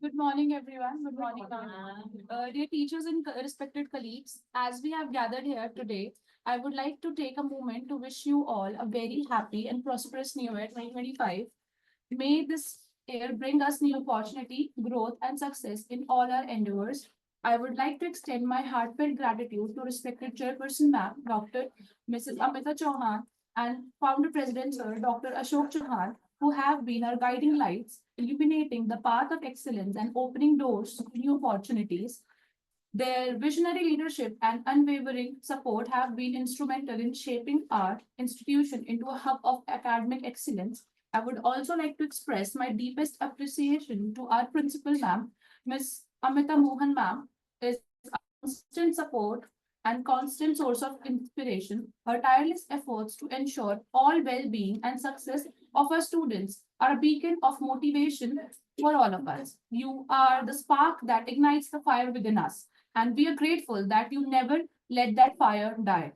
Good morning, everyone. Good morning, ma'am. Dear teachers and respected colleagues, as we have gathered here today, I would like to take a moment to wish you all a very happy and prosperous New Year 2025. May this year bring us new opportunity, growth, and success in all our endeavors. I would like to extend my heartfelt gratitude to respected Chairperson Ma'am, Dr. Mrs. Amita Chauhan, and Founder President Sir Dr. Ashok Chauhan, who have been our guiding lights, illuminating the path of excellence and opening doors to new opportunities. Their visionary leadership and unwavering support have been instrumental in shaping our institution into a hub of academic excellence. I would also like to express my deepest appreciation to our principal ma'am, Ms. Amita Mohan ma'am, is a constant support and constant source of inspiration. Her tireless efforts to ensure all well-being and success of our students are a beacon of motivation for all of us. You are the spark that ignites the fire within us, and we are grateful that you never let that fire die.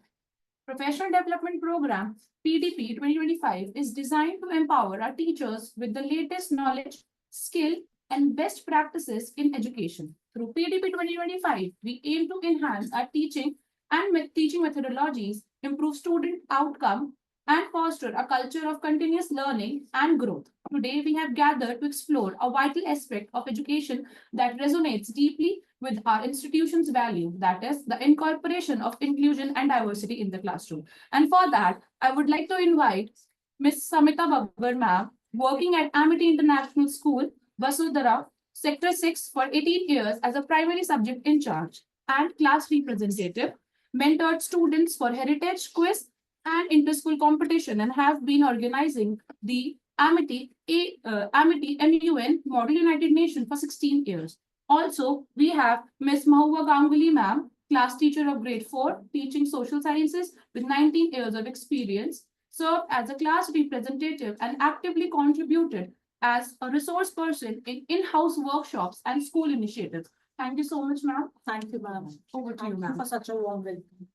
Professional Development Program PDP 2025 is designed to empower our teachers with the latest knowledge, skill, and best practices in education. Through PDP 2025, we aim to enhance our teaching and teaching methodologies, improve student outcome, and foster a culture of continuous learning and growth. Today, we have gathered to explore a vital aspect of education that resonates deeply with our institution's value, that is, the incorporation of inclusion and diversity in the classroom. And for that, I would like to invite Ms. Samita Babbar ma'am, working at Amity International School, Vasudhara, Sector 6 for 18 years as a primary subject in charge and class representative, mentored students for heritage quiz and inter-school competition, and have been organizing the Amity MUN Model United Nations for 16 years. Also, we have Ms. Mahua Ganguly ma'am, class teacher of grade 4, teaching social sciences with 19 years of experience, served as a class representative and actively contributed as a resource person in in-house workshops and school initiatives. Thank you so much, ma'am. Thank you, ma'am. Over to you, Thank you ma'am. for such a warm welcome.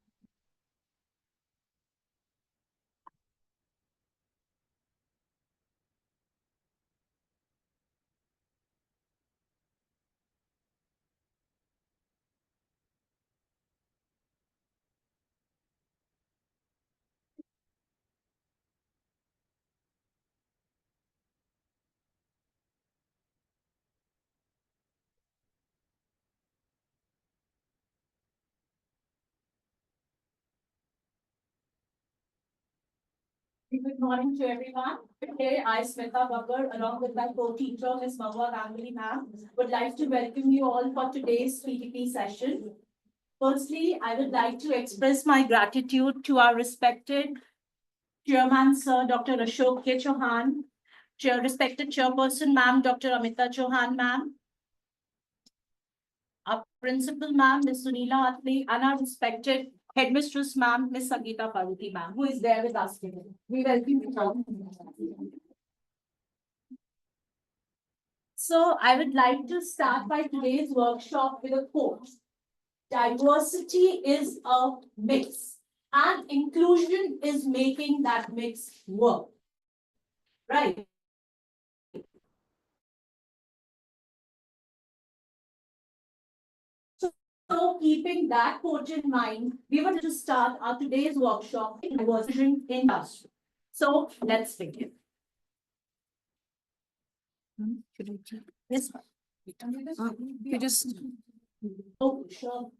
Good morning to everyone. Today, I, Smita Babbar, along with my co-teacher, Ms. Mahua Ganguly ma'am, would like to welcome you all for today's PDP session. Firstly, I would like to express my gratitude to our respected Chairman, Sir Dr. Ashok K. Chauhan, respected Chairperson, Ma'am, Dr. Amita Chauhan, ma'am, our Principal, Ma'am, Ms. Sunila Atli, and our respected Headmistress, Ma'am, Ms. Sangeeta Parvati, ma'am, who is there with us today. We welcome you all. So I would like to start by today's workshop with a quote. Diversity is a mix, and inclusion is making that mix work. Right. So keeping that quote in mind, we were to start our today's workshop in diversity in industry. So let's begin. Yes, You just Oh, sure.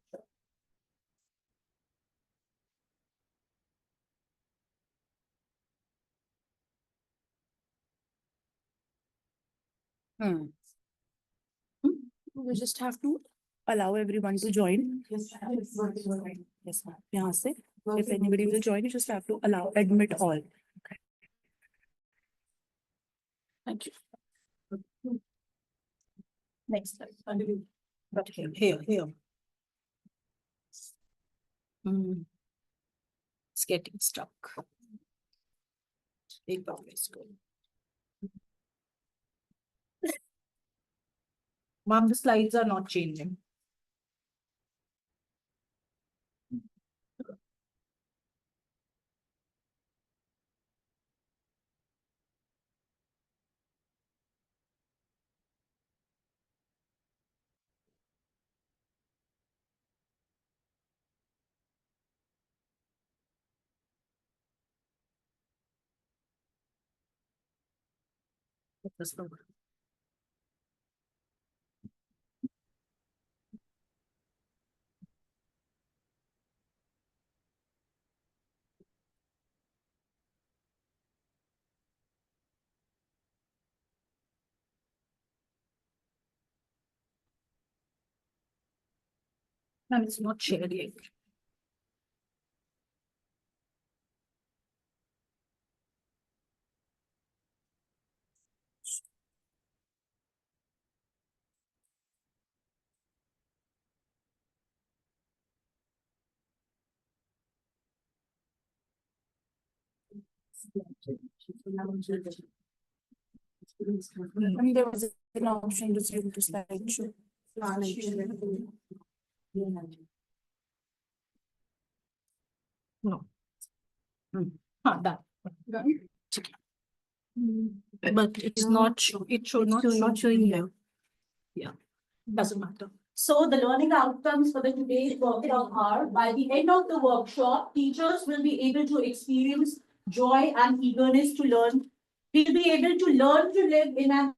we just have to allow everyone to join. Yes, Yes, ma'am. यहाँ से, if anybody will join, you just have to allow, admit all. Okay. Thank you. next slide. But here. It's getting stuck. Let's go. Ma'am, the slides are not changing. Ma'am, it's not shared yet. I mean, there was an option to see to slideshow. No. Done. But it's not, it should not showing here. Yeah, doesn't matter. So the learning outcomes for the today's workshop are, by the end of the workshop, teachers will be able to experience joy and eagerness to learn. We'll be able to learn to live in an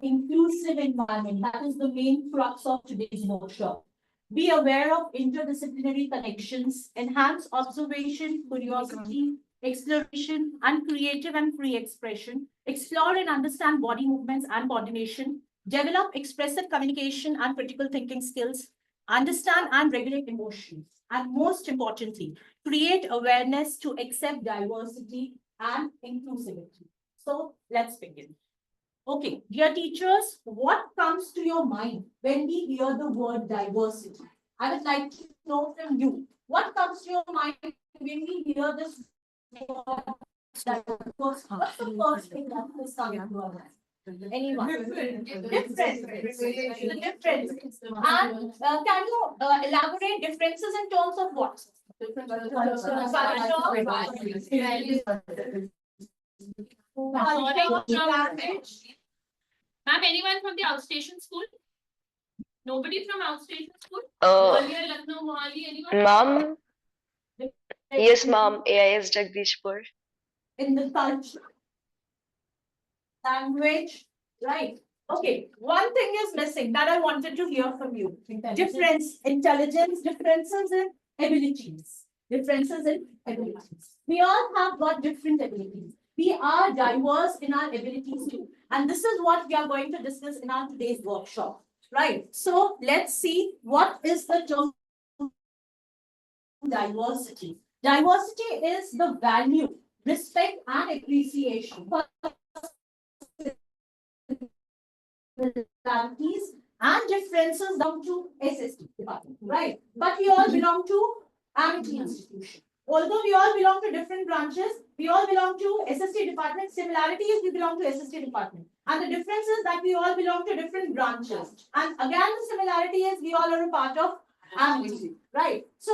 inclusive environment. That is the main crux of today's workshop. Be aware of interdisciplinary connections, enhance observation, curiosity, exploration, and creative and free expression. Explore and understand body movements and coordination. Develop expressive communication and critical thinking skills. Understand and regulate emotions. And most importantly, create awareness to accept diversity and inclusivity. So let's begin. Okay, dear teachers, what comes to your mind when we hear the word diversity? I would like to know from you, what comes to your mind when we hear this word diversity? What's the first thing that is coming to our mind? Anyone? Different. The difference. And can you elaborate differences in terms of what? Ma'am, anyone from the outstation school? Nobody from outstation school? Earlier, Lucknow, Mohali, anyone? Ma'am, yes, ma'am. AIS Jagdishpur. In the culture, language, right? Okay, one thing is missing that I wanted to hear from you. Intelligence, differences in abilities. Differences in abilities. We all have got different abilities. We are diverse in our abilities too. And this is what we are going to discuss in our today's workshop. Right. So let's see what is the term diversity. Diversity is the value, respect, and appreciation for similarities and differences down to SST department, right? But we all belong to Amity institution. Although we all belong to different branches, we all belong to SST department. Similarities, we belong to SST department. And the difference is that we all belong to different branches. And again, the similarity is we all are a part of Amity, right? So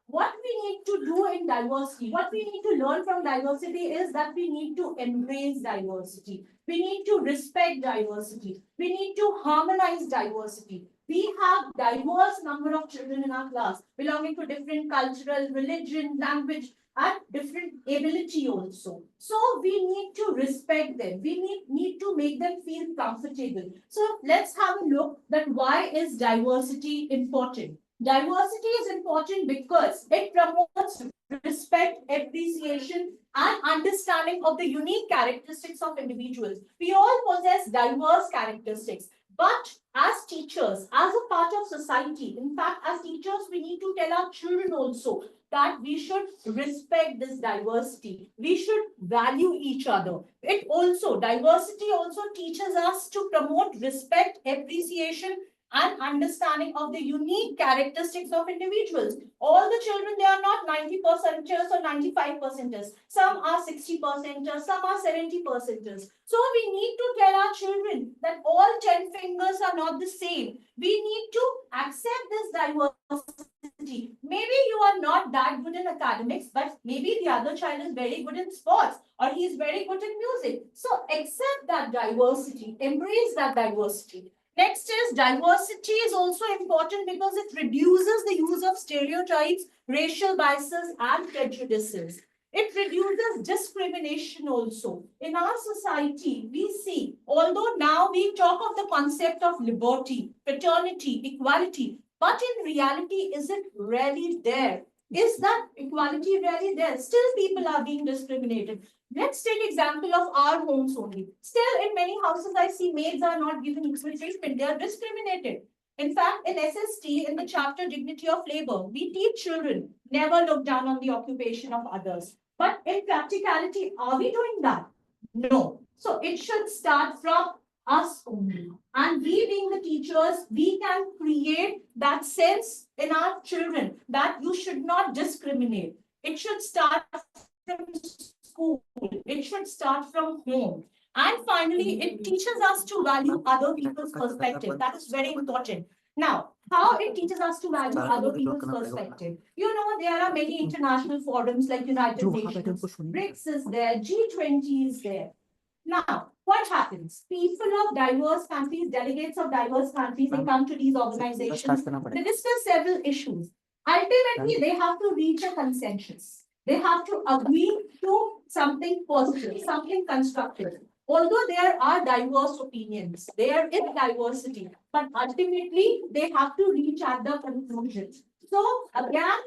what we need to do in diversity, what we need to learn from diversity is that we need to embrace diversity. We need to respect diversity. We need to harmonize diversity. We have diverse number of children in our class belonging to different cultural, religion, language, and different ability also. So we need to respect them. We need to make them feel comfortable. So let's have a look that why is diversity important? Diversity is important because it promotes respect, appreciation, and understanding of the unique characteristics of individuals. We all possess diverse characteristics. But as teachers, as a part of society, in fact, as teachers, we need to tell our children also that we should respect this diversity. We should value each other. Diversity also teaches us to promote respect, appreciation, and understanding of the unique characteristics of individuals. All the children, they are not 90 percenters or 95 percenters. Some are 60 percenters, some are 70 percenters. So we need to tell our children that all 10 fingers are not the same. We need to accept this diversity. Maybe you are not that good in academics, but maybe the other child is very good in sports or he is very good in music. So accept that diversity, embrace that diversity. Next is diversity is also important because it reduces the use of stereotypes, racial biases, and prejudices. It reduces discrimination also. In our society, we see, although now we talk of the concept of liberty, fraternity, equality, but in reality, is it really there? Is that equality really there? Still, people are being discriminated. Let's take example of our homes only. Still, in many houses, I see maids are not given equal treatment. They are discriminated. In fact, in SST, in the chapter Dignity of Labor, we teach children never look down on the occupation of others. But in practicality, are we doing that? No. So it should start from us only. And we being the teachers, we can create that sense in our children that you should not discriminate. It should start from school. It should start from home. And finally, it teaches us to value other people's perspective. That is very important. Now, how it teaches us to value other people's perspective. You know, there are many international forums like United Nations, BRICS is there, G20 is there. Now, what happens? People of diverse countries, delegates of diverse countries, they come to these organizations. They discuss several issues. Ultimately, they have to reach a consensus. They have to agree to something positive, something constructive. Although there are diverse opinions, there is diversity, but ultimately they have to reach at the conclusion. So again,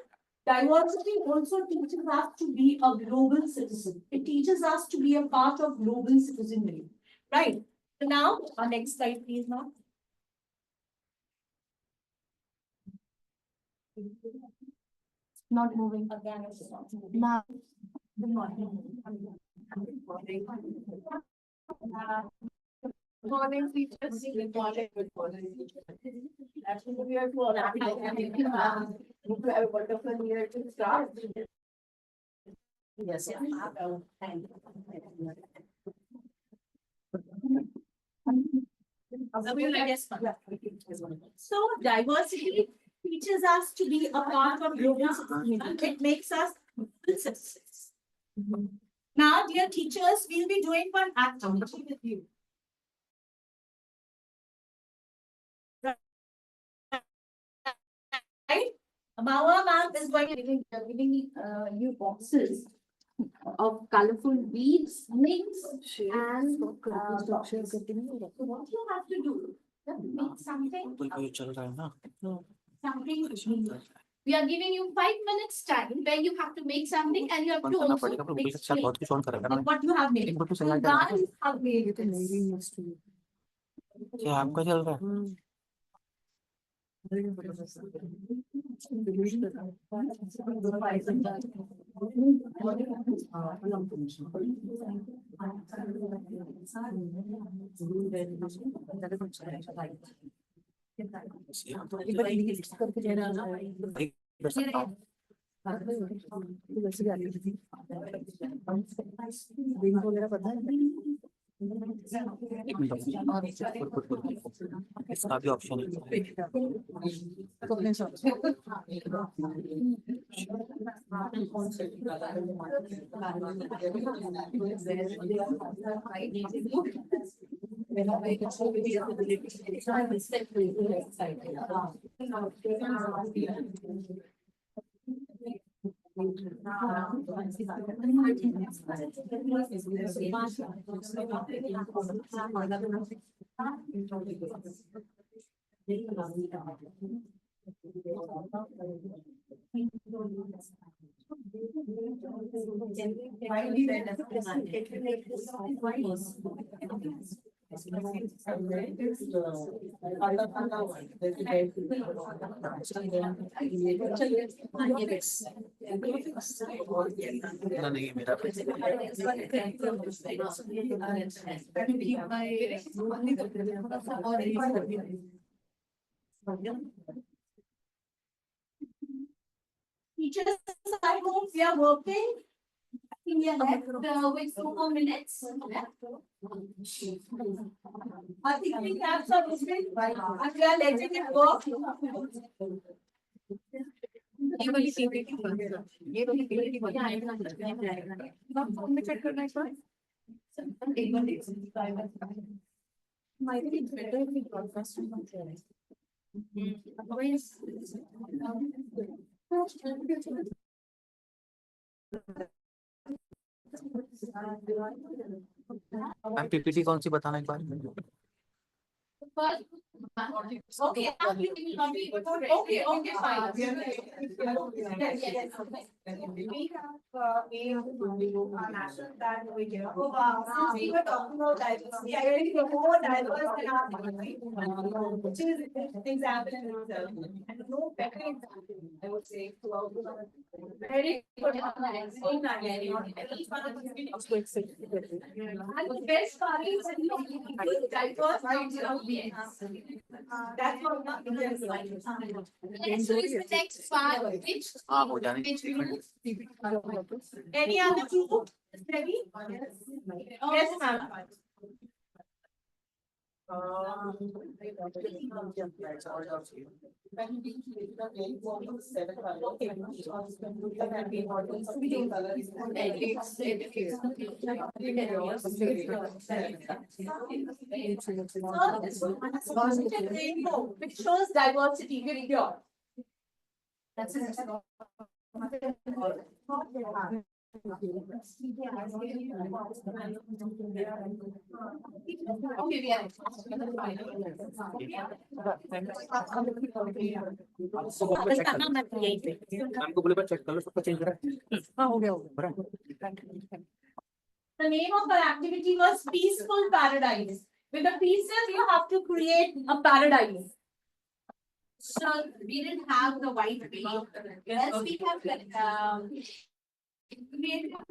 diversity also teaches us to be a global citizen. It teaches us to be a part of global citizenry, right? So now, our next slide, please, now. Not moving. Again, it's not moving. Now, Good morning. Good morning, teachers. Good morning. Good morning. Actually, we are for have a wonderful year to start. Yes. Thank you. So diversity teaches us to be a part of global citizenry. It makes us global citizens. Now, dear teachers, we'll be doing one activity with you. Right? Mawa ma'am is going to be giving you boxes of colorful beads, links, and boxes. So what you have to do, make something. Something. We are giving you 5 minutes time where you have to make something and you have to also explain what you have made. So guys have made this. आपका चल रहा है इसका भी option नहीं मेरा Teachers, I hope we are working. In your left, with 2 more minutes. I think we have some movement, and we are letting it work. ये वाली PPT बंद करो। ये वाली PPT बंद करो। फोन में चेक करना एक बार। एक बार देख। Might be better if we broadcast from one side. Otherwise. Ma'am PPT कौन सी बताना एक बार? Okay, okay, fine. We have a national plan over here. Since we were talking about diversity, I think the more diverse than our country, which is example in itself. And no better example, I would say, very good. At least one of the and the best part is that diverse that's what not Indian language. Next is the next part, which. हाँ हो जाने Any other two? Ready? Yes, ma'am. Rainbow, which shows diversity, very pure. That's it. Okay, we are. Ma'am को बोले पर check कर लो सबका change करा। हाँ हो गया। The name of our activity was Peaceful Paradise. With the pieces, you have to create a paradise. So we didn't have the white paint. Yes, we have created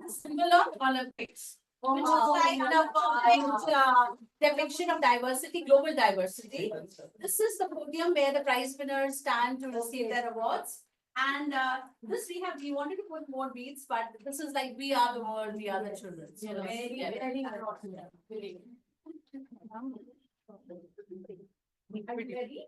a symbol of Olympics. Which is like the perfect depiction of diversity, global diversity. This is the podium where the prize winners stand to receive their awards. And this we have, we wanted to put more beads, but this is like we are the world, we are the children. So very important. Are you ready?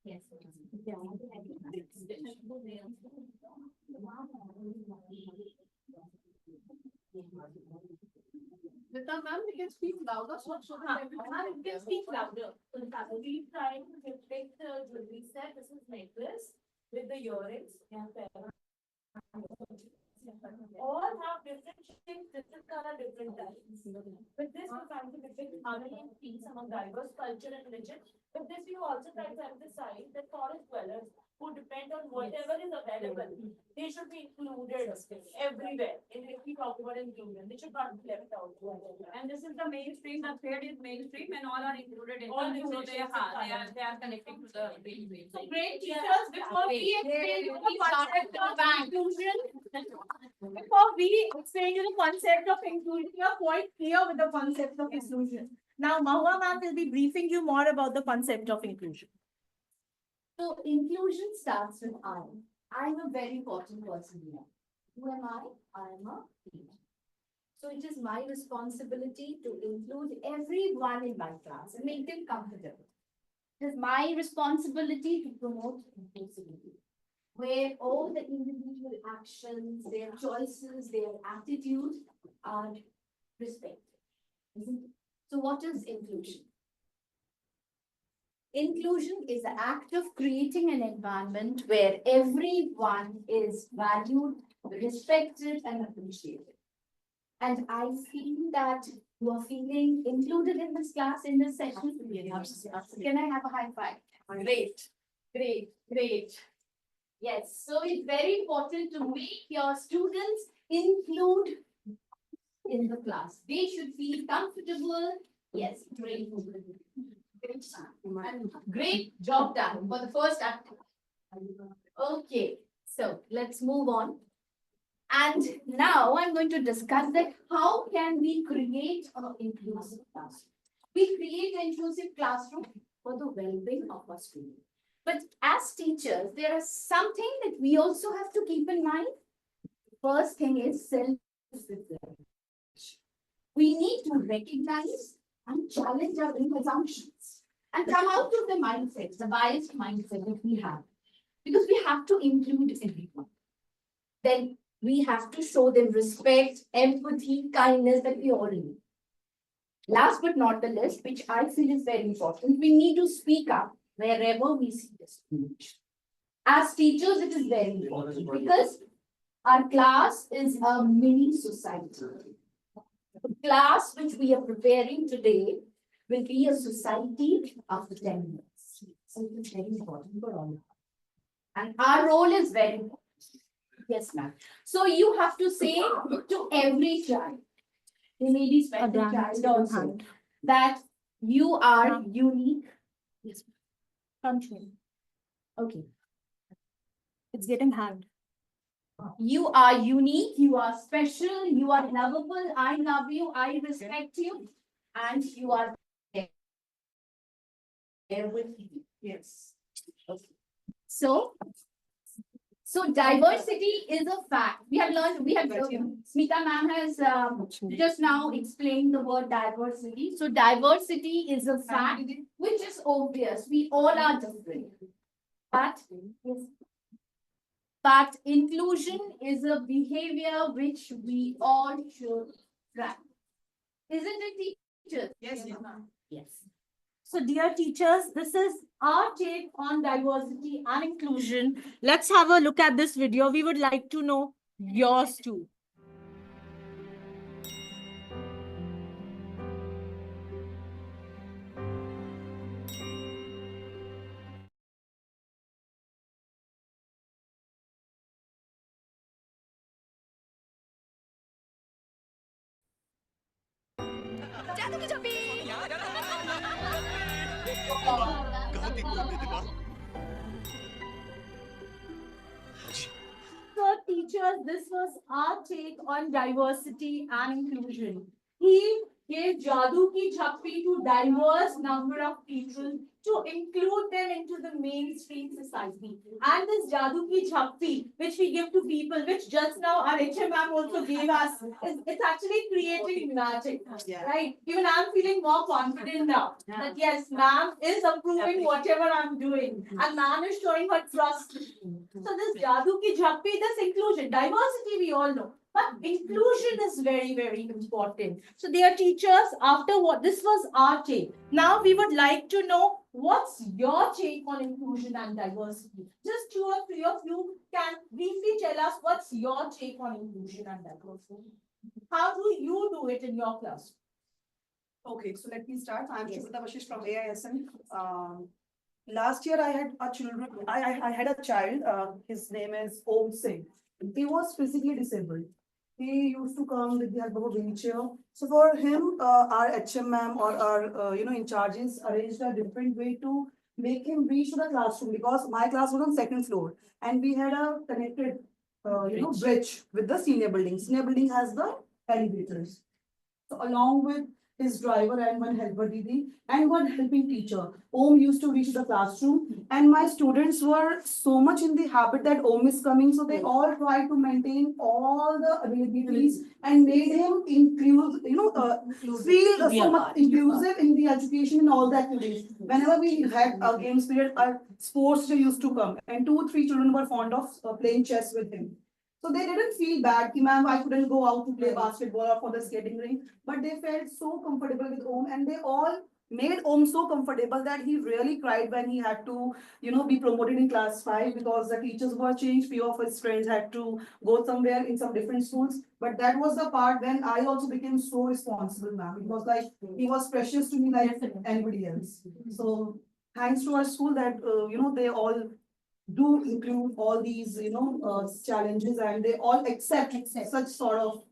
Yes. Ma'am, you can speak louder. You can speak louder. We trying to depict the jewelry set. This is necklace with the earrings. All have different shapes, different color, different types. With this, we try to depict harmony and peace among diverse culture and religion. With this, we also try to emphasize that forest dwellers who depend on whatever is available, they should be included everywhere. And if we talk about inclusion, they should not be left out. And this is the mainstream, the thread is mainstream and all are included in All it. So included they in they are connecting to the mainstream. So great teachers, before we explain you the concept of inclusion, you are quite clear with the concept of inclusion. Now, Mahua ma'am will be briefing you more about the concept of inclusion. So inclusion starts with I. I'm a very important person here. Who am I? I am a teacher. So it is my responsibility to include everyone in my class and make them comfortable. It is my responsibility to promote inclusivity, where all the individual actions, their choices, their attitudes are respected. Isn't it? So what is inclusion? Inclusion is the act of creating an environment where everyone is valued, respected, and appreciated. And I feel that you are feeling included in this class, in this session. Can I have a high five? Great, great, great. Yes, so it's very important to make your students include in the class. They should feel comfortable. Yes, great. Great, and great job done for the first activity. Okay, so let's move on. And now I'm going to discuss that how can we create an inclusive classroom? We create an inclusive classroom for the well-being of our students. But as teachers, there is something that we also have to keep in mind. First thing is self-reflection. We need to recognize and challenge our assumptions and come out of the mindset, the biased mindset that we have. Because we have to include everyone. Then we have to show them respect, empathy, kindness that we all need. Last but not the least, which I feel is very important, we need to speak up wherever we see discrimination. As teachers, it is very important because our class is a mini society. The class which we are preparing today will be a society after 10 years. So it is very important for all of us. And our role is very important. Yes, ma'am. So you have to say to every child, they may be special child also, that you are unique. Yes. Country. Okay. It's getting hard. You are unique, you are special, you are lovable, I love you, I respect you, and you are there with me. Yes. Okay. So diversity is a fact. We have learned, Smita ma'am has just now explained the word diversity. So diversity is a fact, which is obvious. We all are different. But inclusion is a behavior which we all should practice. Isn't it, teachers? Yes, ma'am. Yes. So dear teachers, this is our take on diversity and inclusion. Let's have a look at this video. We would like to know yours too. So teachers, this was our take on diversity and inclusion. He gave Jadoo ki Chappi to diverse number of people to include them into the mainstream society. And this Jadoo ki Chappi, which we give to people, which just now our HMM also gave us, it's actually creating magic, right? Even I'm feeling more confident now that yes, ma'am is approving whatever I'm doing, and ma'am is showing her trust. So this Jadoo ki Jhappi, this inclusion, diversity we all know, but inclusion is very, very important. So dear teachers, after what this was our take, now we would like to know what's your take on inclusion and diversity. Just 2 or 3 of you can briefly tell us what's your take on inclusion and diversity. How do you do it in your class? Okay, so let me start. I'm Shubhita Vashish from AISM. Last year I had a children. I had a child. His name is Om Singh. He was physically disabled. He used to come with the help of a wheelchair. So for him, our HM ma'am or our in charges arranged a different way to make him reach to the classroom, because my class was on second floor and we had a connected bridge with the senior building. Senior building has the elevators. So along with his driver and one helper Didi and one helping teacher, Om used to reach the classroom, and my students were so much in the habit that Om is coming, so they all tried to maintain all the availabilities and made him feel so much inclusive in the education and all the activities. Whenever we had a games period, our sports day used to come, and 2, 3 children were fond of playing chess with him. So they didn't feel bad, ki ma'am, I couldn't go out to play basketball or for the skating ring, but they felt so comfortable with Om, and they all made Om so comfortable that he really cried when he had to, be promoted in class 5 because the teachers were changed. Few of his friends had to go somewhere in some different schools. But that was the part when I also became so responsible, ma'am. It was like he was precious to me like anybody else. So thanks to our school that, they all do include all these, challenges and they all accept such sort of,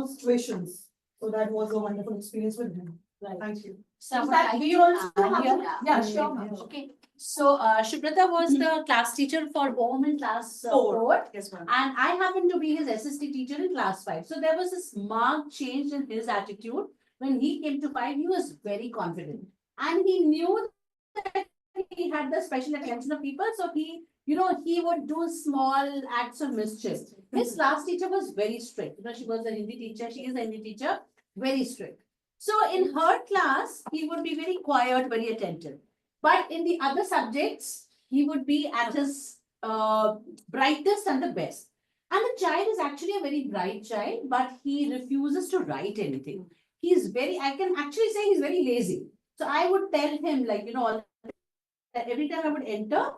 situations. So that was a wonderful experience with him. Thank you. So In fact, we also have, yeah, sure, ma'am. Okay. So, Shubrata was the class teacher for home in class 4. Yes, ma'am. And I happened to be his SST teacher in class 5. So there was this marked change in his attitude. When he came to 5, he was very confident. And he knew that he had the special attention of people. So he would do small acts of mischief. His class teacher was very strict. She was a Hindi teacher. She is a Hindi teacher, very strict. So in her class, he would be very quiet, very attentive. But in the other subjects, he would be at his brightest and the best. And the child is actually a very bright child, but he refuses to write anything. I can actually say he's very lazy. So I would tell him, every time I would enter.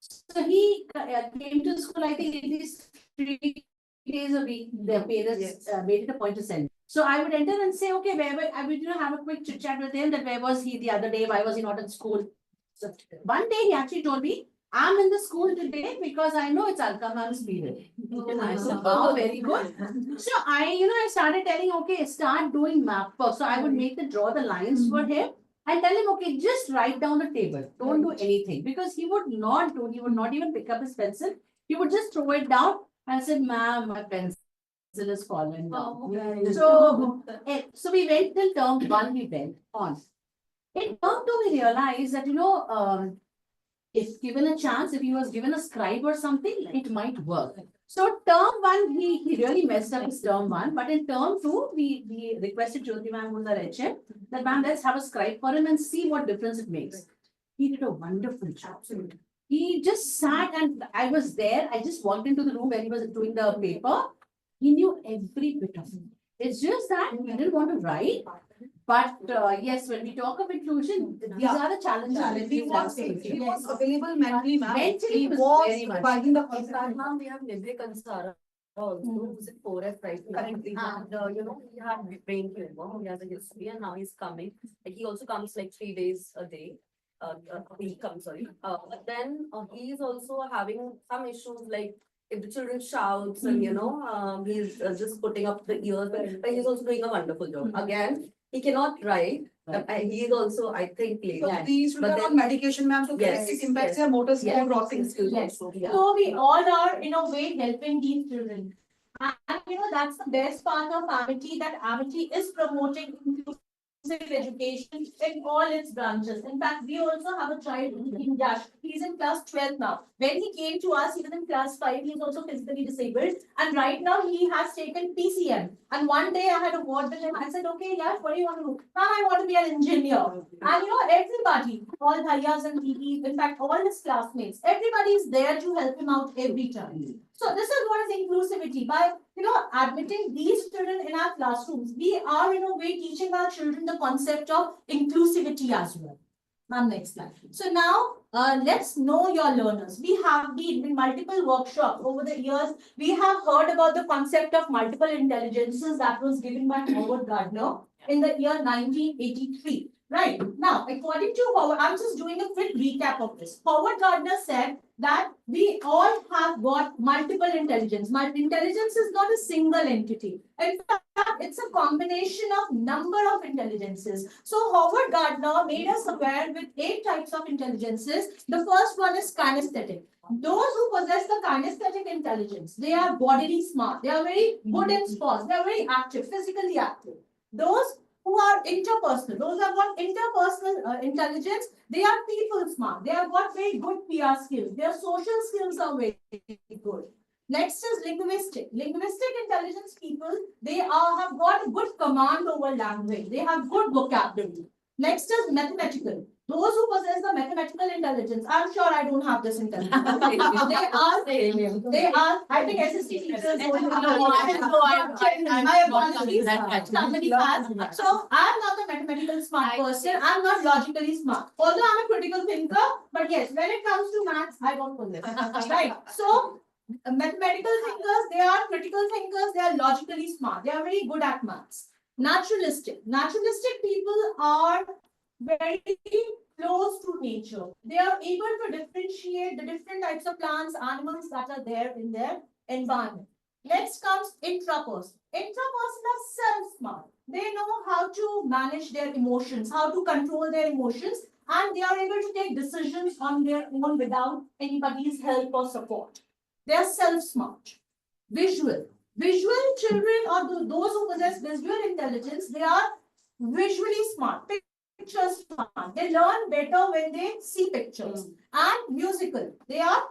So he came to school, I think, at least 3 days a week. Their parents made it a point to send. So I would enter and say, okay, I would have a quick chit chat with him that where was he the other day? Why was he not in school? So one day he actually told me, I'm in the school today because I know it's Alkaman's period. I said, oh, very good. So I started telling, okay, start doing map work. So I would draw the lines for him and tell him, okay, just write down the table. Don't do anything because he would not even pick up his pencil. He would just throw it down. I said, ma'am, my pencil is fallen down. So we went till term 1, we went on. In term 2, we realized that, if given a chance, if he was given a scribe or something, it might work. So term 1, he really messed up his term 1. But in term 2, we requested Jyoti ma'am, who's our HM, that ma'am, let's have a scribe for him and see what difference it makes. He did a wonderful job. He just sat and I was there. I just walked into the room where he was doing the paper. He knew every bit of it. It's just that he didn't want to write. But yes, when we talk of inclusion, these are the challenges. that He we was, face. he was available mentally, ma'am. Mentally, He he was was very much. fighting the In fact, ma'am, we have Nivek Ansara also, who's in 4F right now. Currently. And, he had brain tumor, he has a history, and now he's coming. Like, he also comes like 3 days a day. A week, I'm sorry. But then he is also having some issues like if the children shouts and he's just putting up the ears, but he's also doing a wonderful job. Again, he cannot write. He is also, I think, late. So these children But are on medication, ma'am, so Yes, it impacts yes. their motor skill Yes. and processing skills Yes. also. Yeah. So we all are in a way helping these children. And that's the best part of Amity, that Amity is promoting inclusive education in all its branches. In fact, we also have a child in Yash. He's in class 12 now. When he came to us, he was in class 5. He's also physically disabled. And right now he has taken PCM. And one day I had a word with him. I said, okay, Yash, what do you want to do? Now I want to be an engineer. And everybody, all Bhaiyas and Didis, in fact, all his classmates, everybody is there to help him out every time. So this is what is inclusivity. By admitting these children in our classrooms, we are in a way teaching our children the concept of inclusivity as well. Ma'am, next slide. So now let's know your learners. We have been in multiple workshops over the years. We have heard about the concept of multiple intelligences that was given by Howard Gardner in the year 1983. Right. Now, according to Howard, I'm just doing a quick recap of this. Howard Gardner said that we all have got multiple intelligence. Intelligence is not a single entity. In fact, it's a combination of number of intelligences. So Howard Gardner made us aware with 8 types of intelligences. The first one is kinesthetic. Those who possess the kinesthetic intelligence, they are bodily smart. They are very good in sports. They are very active, physically active. Those who are interpersonal, those who have got interpersonal intelligence, they are people smart. They have got very good PR skills. Their social skills are very good. Next is linguistic. Linguistic intelligence people, they have got good command over language. They have good vocabulary. Next is mathematical. Those who possess the mathematical intelligence, I'm sure I don't have this intelligence. They are, I think SST teachers don't I apologize. Somebody has. So I'm not a mathematical smart person. I'm not logically smart. Although I'm a critical thinker, but yes, when it comes to maths, I don't possess. Right. So mathematical thinkers, they are critical thinkers, they are logically smart. They are very good at maths. Naturalistic. Naturalistic people are very close to nature. They are able to differentiate the different types of plants, animals that are there in their environment. Next comes intraperson. Intraperson are self-smart. They know how to manage their emotions, how to control their emotions, and they are able to take decisions on their own without anybody's help or support. They are self-smart. Visual. Visual children or those who possess visual intelligence, they are visually smart. Picture smart. They learn better when they see pictures. And musical. They are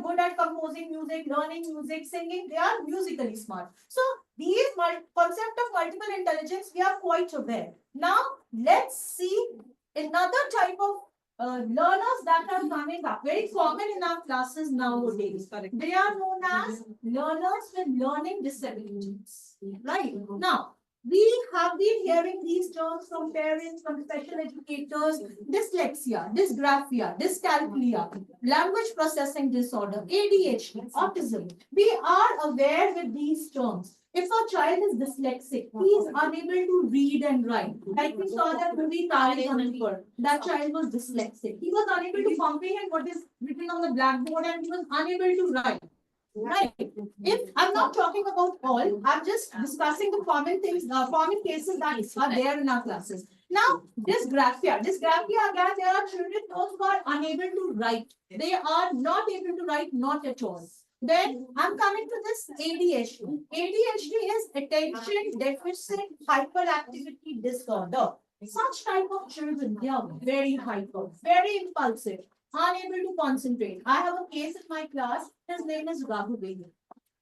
good at composing music, learning music, singing. They are musically smart. So these concept of multiple intelligence, we are quite aware. Now let's see another type of learners that are coming up, very common in our classes nowadays. They are known as learners with learning disabilities. Right. Now, we have been hearing these terms from parents, from special educators: dyslexia, dysgraphia, dyscalculia, language processing disorder, ADHD, autism. We are aware with these terms. If a child is dyslexic, he is unable to read and write. Like we saw that movie Tariq, that child was dyslexic. He was unable to comprehend what is written on the blackboard and he was unable to write. Right. If I'm not talking about all, I'm just discussing the common things, common cases that are there in our classes. Now, dysgraphia. Dysgraphia, again, there are children those who are unable to write. They are not able to write, not at all. Then I'm coming to this ADHD. ADHD is attention deficit hyperactivity disorder. Such type of children, they are very hyper, very impulsive, unable to concentrate. I have a case in my class. His name is Raghavendra.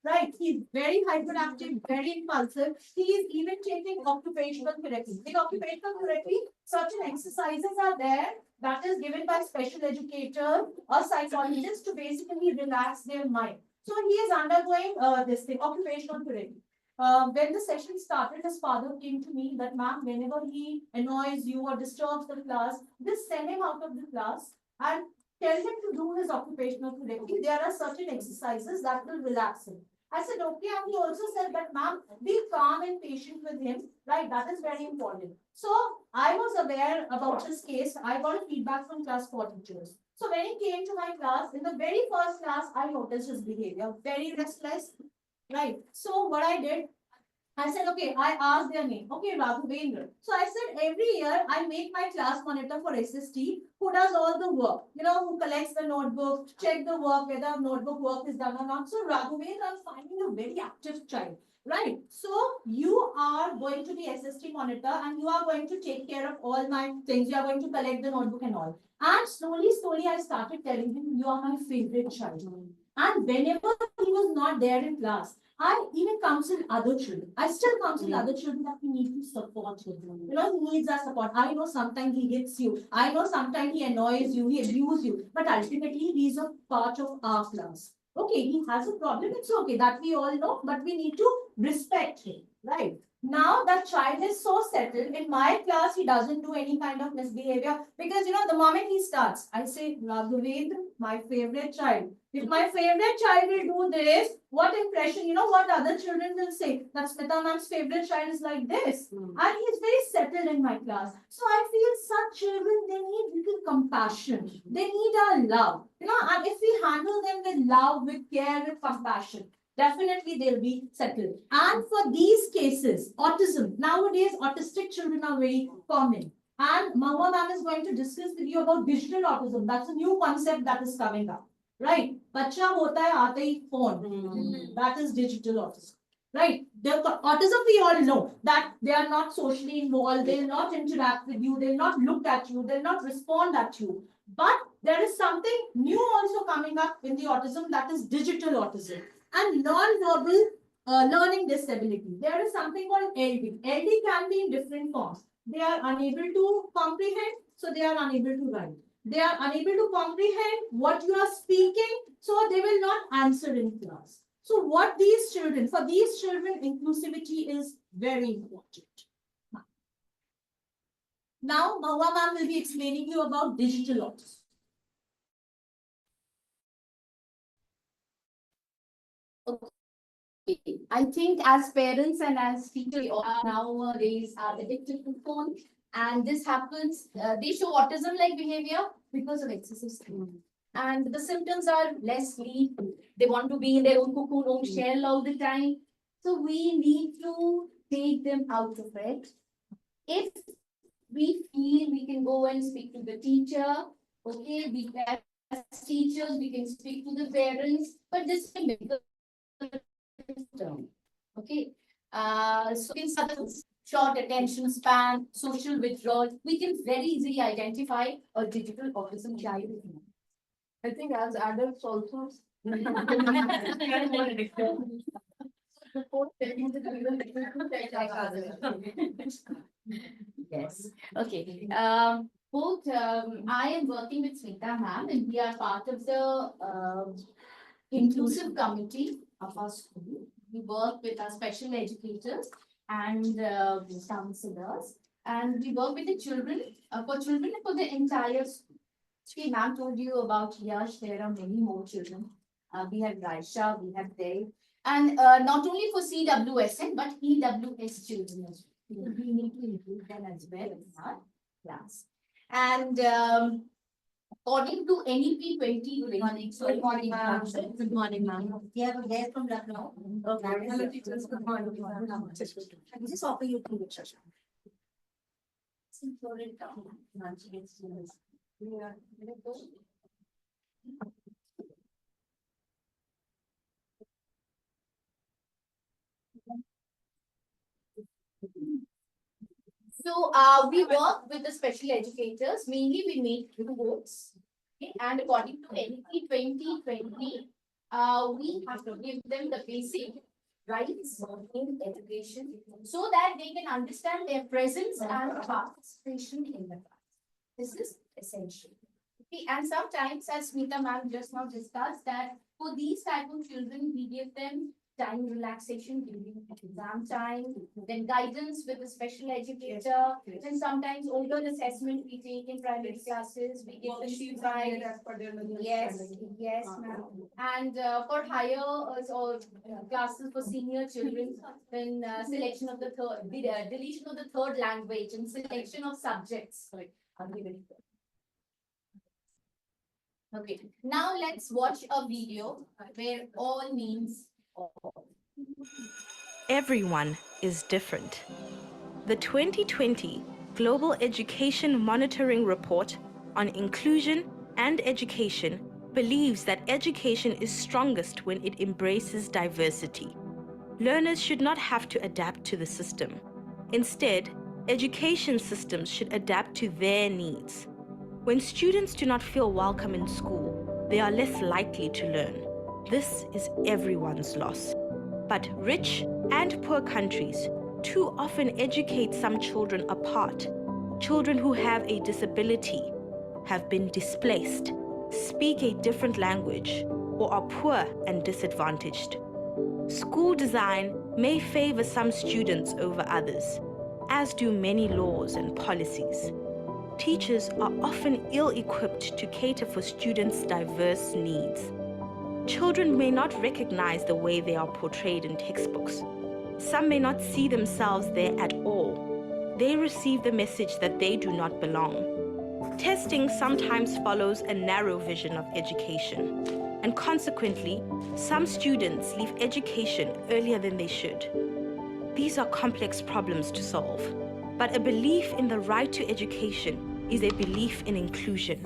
Right, he's very hyperactive, very impulsive. He is even taking occupational therapy. In occupational therapy, certain exercises are there that is given by special educator or psychologist to basically relax their mind. So he is undergoing this thing, occupational therapy. When the session started, his father came to me that, ma'am, whenever he annoys you or disturbs the class, just send him out of the class and tell him to do his occupational therapy. There are certain exercises that will relax him. I said, okay, and he also said that, ma'am, be calm and patient with him, right? That is very important. So I was aware about his case. I got a feedback from class 4 teachers. So when he came to my class, in the very first class, I noticed his behavior, very restless, right? So what I did, I said, okay, I asked their name. Okay, Raghavendra. So I said, every year I make my class monitor for SST who does all the work, who collects the notebook, check the work, whether notebook work is done or not. So Raghavendra, I'm finding a very active child. Right. So you are going to be SST monitor and you are going to take care of all my things. You are going to collect the notebook and all. And slowly, I started telling him, you are my favorite child. And whenever he was not there in class, I even counsel other children. I still counsel other children that we need to support him. He needs our support. I know sometimes he hits you. I know sometimes he annoys you, he abuses you. But ultimately, he's a part of our class. Okay, he has a problem. It's okay. That we all know. But we need to respect him. Right? Now that child is so settled. In my class, he doesn't do any kind of misbehavior. Because, the moment he starts, I say, Raghavendra, my favorite child. If my favorite child will do this, what impression, what other children will say? That Smita ma'am's favorite child is like this. And he's very settled in my class. So I feel such children, they need little compassion. They need our love. And if we handle them with love, with care, with compassion, definitely they'll be settled. And for these cases, autism, nowadays autistic children are very common. And Mahua ma'am is going to discuss with you about digital autism. That's a new concept that is coming up. Right. Bacha hota hai aate hi phone. That is digital autism. Right. The autism we all know that they are not socially involved. They will not interact with you. They will not look at you. They will not respond at you. But there is something new also coming up in the autism, that is digital autism and non-verbal learning disability. There is something called LD. LD can be in different forms. They are unable to comprehend. so they are unable to write. They are unable to comprehend what you are speaking, so they will not answer in class. So what these children, for these children, inclusivity is very important. Now, Mahua ma'am will be explaining you about digital autism. I think as parents and as teachers nowadays are addicted to phone, and this happens, they show autism-like behavior because of excessive screen. And the symptoms are less sleep. They want to be in their own cocoon, own shell all the time. So we need to take them out of it. If we feel we can go and speak to the teacher, okay, we as teachers, we can speak to the parents, but this will make term. Okay. So in short attention span, social withdrawal, we can very easily identify a digital autism child. I think as adults also. Yes. Okay. I am working with Smita ma'am, and we are part of the inclusive committee of our school. We work with our special educators and counselors, and we work with the children, for children and for the entire school. Okay, ma'am told you about Yash. There are many more children. We have Raisha, we have Dave, and not only for CWSN but EWS children as well. We need to include them as well in our class. And according to NEP 20, good morning, ma'am. Good morning, ma'am. We have a guest from Lucknow. Hello, teachers. Good morning. I just offer you to Shasha. Slow it down. Once you get students. Yeah. So we work with the special educators. Mainly we make reports. Okay? And according to NEP 2020, we have to give them the basic rights in education so that they can understand their presence and participation in the class. This is essential. Okay? And sometimes, as Smita ma'am just now discussed, that for these type of children, we give them time relaxation during exam time, then guidance with a special educator, then sometimes older assessment we take in private classes, we give them guide. Yes, ma'am. And for higher or classes for senior children, then selection of the deletion of the third language and selection of subjects. Sorry, I'll give it. Okay, now let's watch a video where all means all. Everyone is different. The 2020 Global Education Monitoring Report on Inclusion and Education believes that education is strongest when it embraces diversity. Learners should not have to adapt to the system. Instead, education systems should adapt to their needs. When students do not feel welcome in school, they are less likely to learn. This is everyone's loss. But rich and poor countries too often educate some children apart. Children who have a disability, have been displaced, speak a different language, or are poor and disadvantaged. School design may favor some students over others, as do many laws and policies. Teachers are often ill-equipped to cater for students' diverse needs. Children may not recognize the way they are portrayed in textbooks. Some may not see themselves there at all. They receive the message that they do not belong. Testing sometimes follows a narrow vision of education, and consequently, some students leave education earlier than they should. These are complex problems to solve, but a belief in the right to education is a belief in inclusion.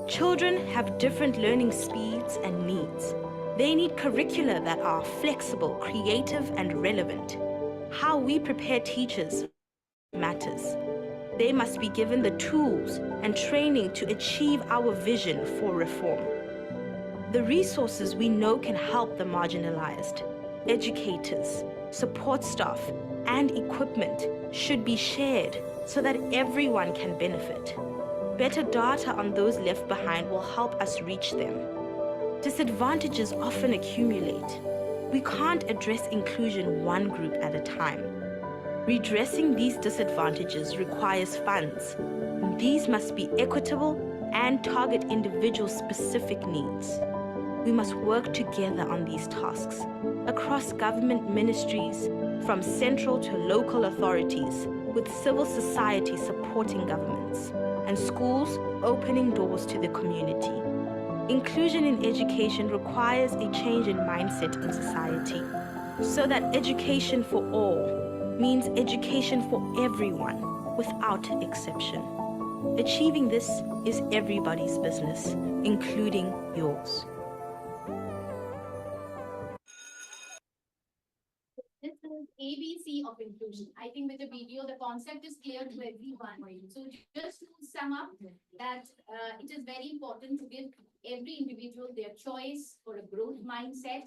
Children have different learning speeds and needs. They need curricula that are flexible, creative, and relevant. How we prepare teachers matters. They must be given the tools and training to achieve our vision for reform. The resources we know can help the marginalized, educators, support staff, and equipment should be shared so that everyone can benefit. Better data on those left behind will help us reach them. Disadvantages often accumulate. We can't address inclusion one group at a time. Redressing these disadvantages requires funds. These must be equitable and target individual-specific needs. We must work together on these tasks across government ministries, from central to local authorities, with civil society supporting governments, and schools opening doors to the community. Inclusion in education requires a change in mindset in society, so that education for all means education for everyone, without exception. Achieving this is everybody's business, including yours. This is ABC of inclusion. I think with the video, the concept is clear to everyone. So just to sum up, that it is very important to give every individual their choice for a growth mindset.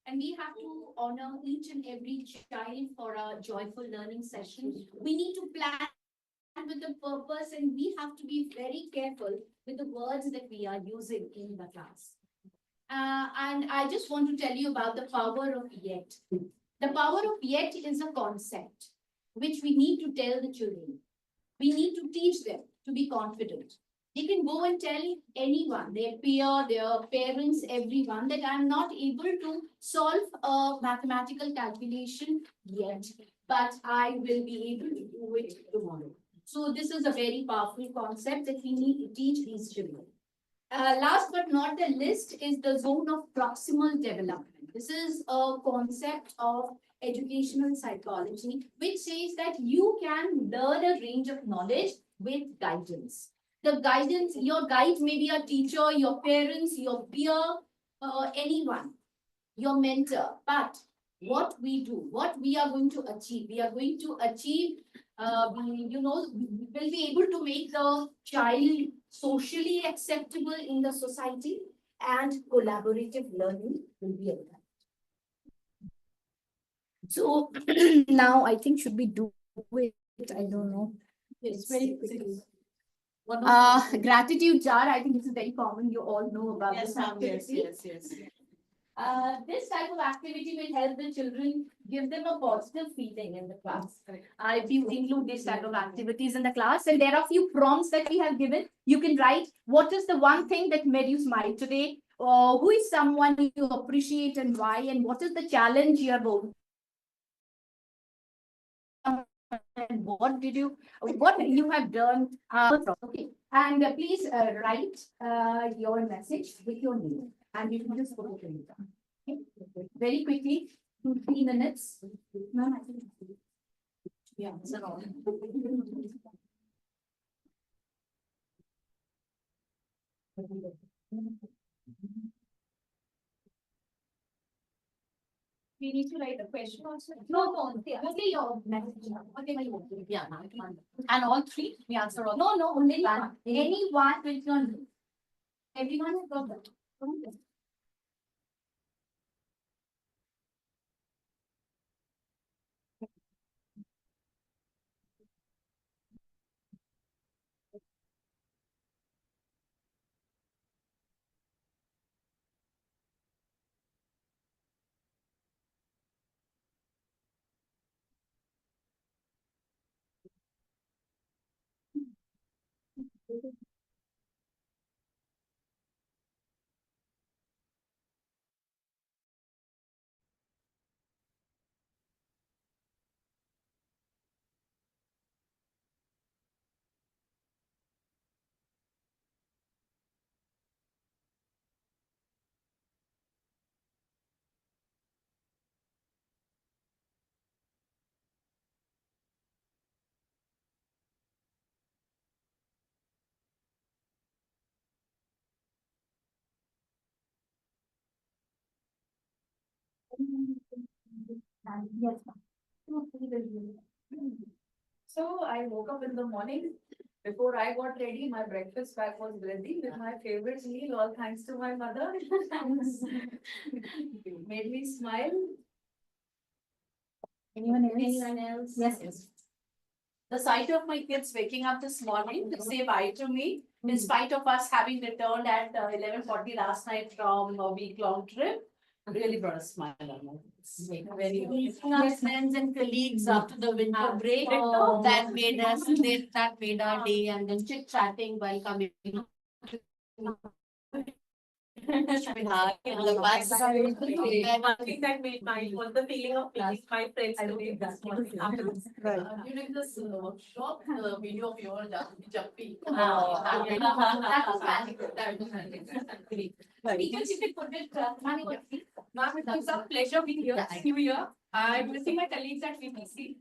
And we have to honor each and every child for a joyful learning session. We need to plan with the purpose, and we have to be very careful with the words that we are using in the class. And I just want to tell you about the power of yet. The power of yet is a concept which we need to tell the children. We need to teach them to be confident. They can go and tell anyone, their peer, their parents, everyone, that I'm not able to solve a mathematical calculation yet, but I will be able to do it tomorrow. So this is a very powerful concept that we need to teach these children. Last but not the least is the zone of proximal development. This is a concept of educational psychology, which says that you can learn a range of knowledge with guidance. The guidance, your guide may be a teacher, your parents, your peer, anyone, your mentor. But what we do, what we are going to achieve, we are going to achieve, we will be able to make the child socially acceptable in the society, and collaborative learning will be encouraged. So now I think should we do it? I don't know. It's very quickly. Gratitude jar. I think this is very common. You all know about this activity. Yes. This type of activity will help the children, give them a positive feeling in the class. If you include this type of activities in the class, and there are a few prompts that we have given, you can write what is the one thing that made you smile today, or who is someone you appreciate and why, and what is the challenge you have overcome, and what you have done. Okay, and please write your message with your name, and you can just put it in. Okay? Very quickly, 2-3 minutes. No, I think. Yeah, so all. We need to write a question also. No, only your message. Yeah. And all three, we answer all. No, only one. Any one will not do. Everyone has got that. Yes. So I woke up in the morning. Before I got ready, my breakfast bag was ready with my favorite meal, all thanks to my mother. Made me smile. Anyone else? Yes. The sight of my kids waking up this morning to say bye to me, in spite of us having returned at 11:40 last night from a week-long trip, really brought a smile on my face. Very meeting our friends and colleagues after the winter break, that made our day, and then chit-chatting while coming. One thing that made my was the feeling of meeting my friends today. During this workshop, the video of your jumping. That was magical. That was magical. Because you could put it, ma'am, it was a pleasure being here. New Year. I'm missing my colleagues at VPC,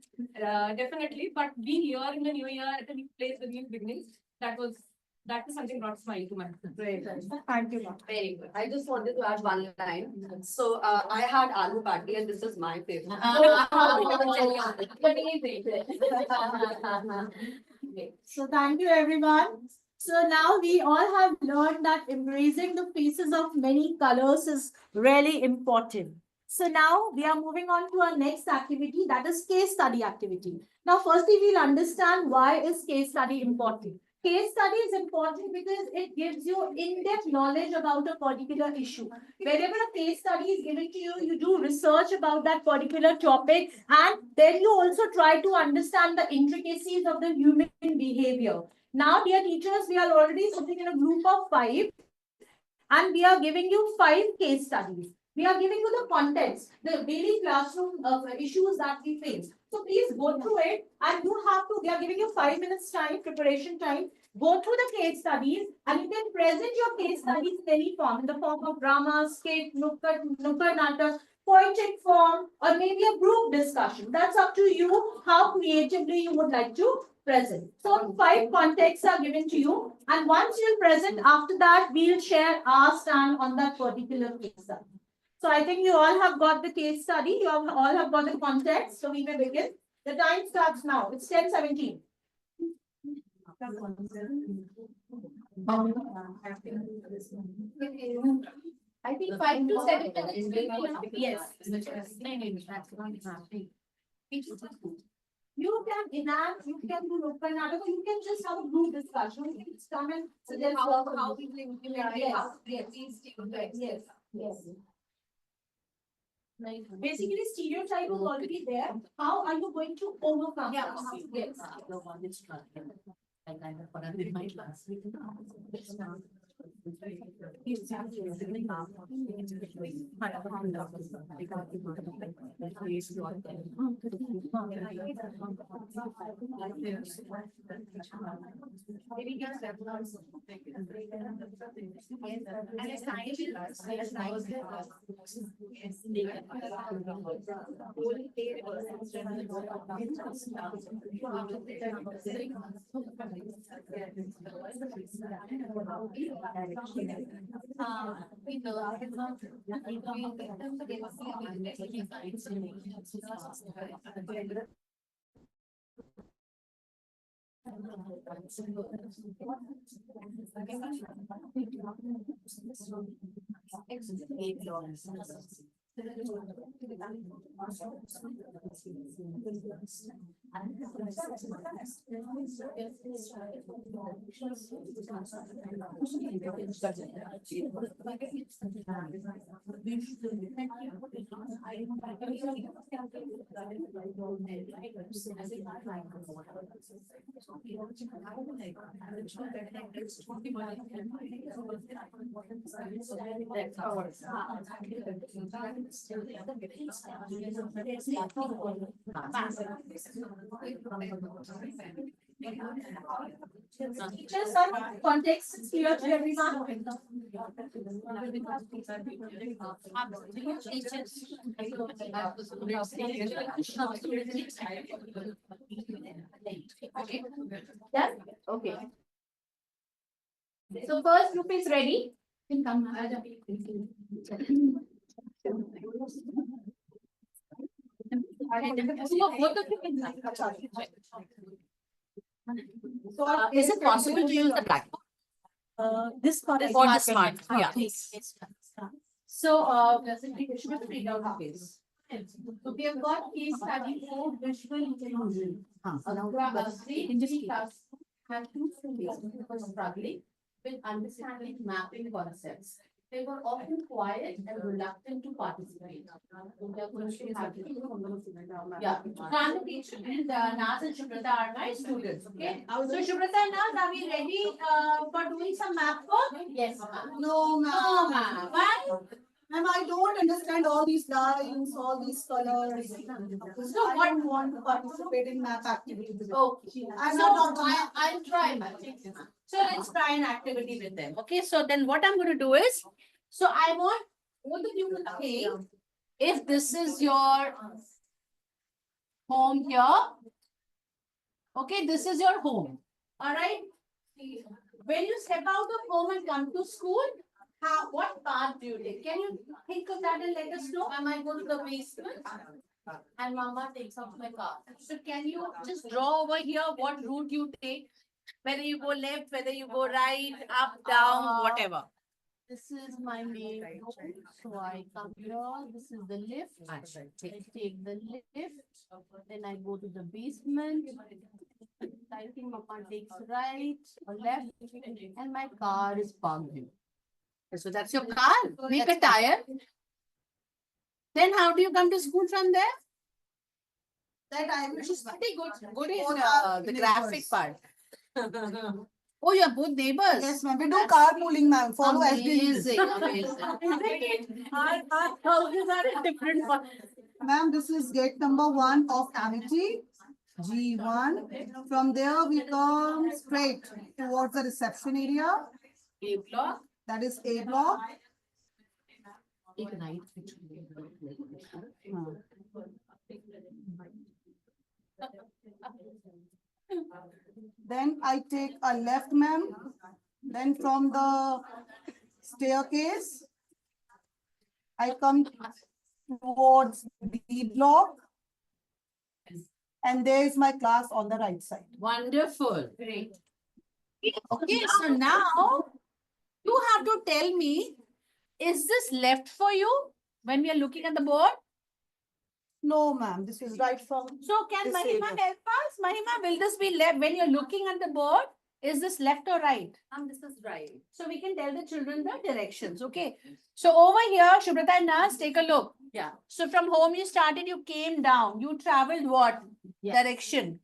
definitely. But being here in the new year at a new place with new beginnings, that is something brought smile to my face. Great. Thank you, ma'am. Very good. I just wanted to add one line. So I had aloo bhati and this is my favorite. So thank you, everyone. So now we all have learned that embracing the faces of many colors is really important. So now we are moving on to our next activity, that is case study activity. Now, firstly, we'll understand why is case study important. Case study is important because it gives you in-depth knowledge about a particular issue. Wherever a case study is given to you, you do research about that particular topic, and then you also try to understand the intricacies of the human behavior. Now, dear teachers, we are already sitting in a group of 5, and we are giving you 5 case studies. We are giving you the context, the daily classroom issues that we face. So please go through it, and we are giving you 5 minutes time, preparation time. Go through the case studies, and you can present your case studies in any form, in the form of drama, skit, nukkad natak, poetic form, or maybe a group discussion. That's up to you, how creatively you would like to present. So 5 contexts are given to you, and once you present, after that, we'll share our stand on that particular case study. So I think you all have got the case study. You all have got the context. So we may begin. The time starts now. It's 10:17. I think 5 to 7 minutes. Yes. You can enhance, you can do local natak, you can just have a group discussion. You can just come and suggest how we will implement. Yes. Basically, stereotype is already there. How are you going to overcome? Yes. Teachers, some context is clear to everyone. Yeah? Okay. So first group is ready. So is it possible to use the blackboard? This part is Or the smart? Yeah. So, we should print out this. So we have got case study for visual inclusion. Three class had two students who were struggling with understanding mapping concepts. They were often quiet and reluctant to participate. Yeah, Khan teacher and Naz and Shubrata are my students. Okay. So Shubrata and Naz, are we ready for doing some map work? Yes, ma'am. No, No, ma'am. ma'am. Why? Ma'am, I don't understand all these lines, all these colors. So I what? don't want to participate in math activities. Okay. I'm So not on I'll try, ma'am. So let's try an activity with them. Okay. So then what I'm going to do is, so I want both of you to think if this is your home here. Okay, this is your home. All right. When you step out of home and come to school, what path do you take? Can you think of that and let us know? Am I go to the basement? And mama takes out my car. So can you just draw over here what route you take? Whether you go left, whether you go right, up, down, whatever. This is my main road. So I come here. This is the lift. I take the lift. Then I go to the basement. I think mama takes right or left. And my car is parked here. So that's your car. Make a tire. Then how do you come to school from there? That I Which is very good. Good in Both are the neighbors. graphic part. Oh, you're both neighbors. Yes, ma'am. We do carpooling, ma'am. Follow Amazing, SDGs. amazing. Our houses are in different ones. Ma'am, this is gate number 1 of Amity, G1. From there, we come straight towards the reception area. A block. That is A block. Ignite. Then I take a left, ma'am. Then from the staircase, I come towards D block. And there is my class on the right side. Wonderful. Great. Okay, so now you have to tell me, is this left for you when we are looking at the board? No, ma'am, this is right from. So can This Mahima area. help us? Mahima, will this be left when you're looking at the board? Is this left or right? This is right. So we can tell the children the directions, okay? So over here, Shubrata and Nas, take a look. Yeah. So from home you started, you came down, you traveled what? Yes. Direction.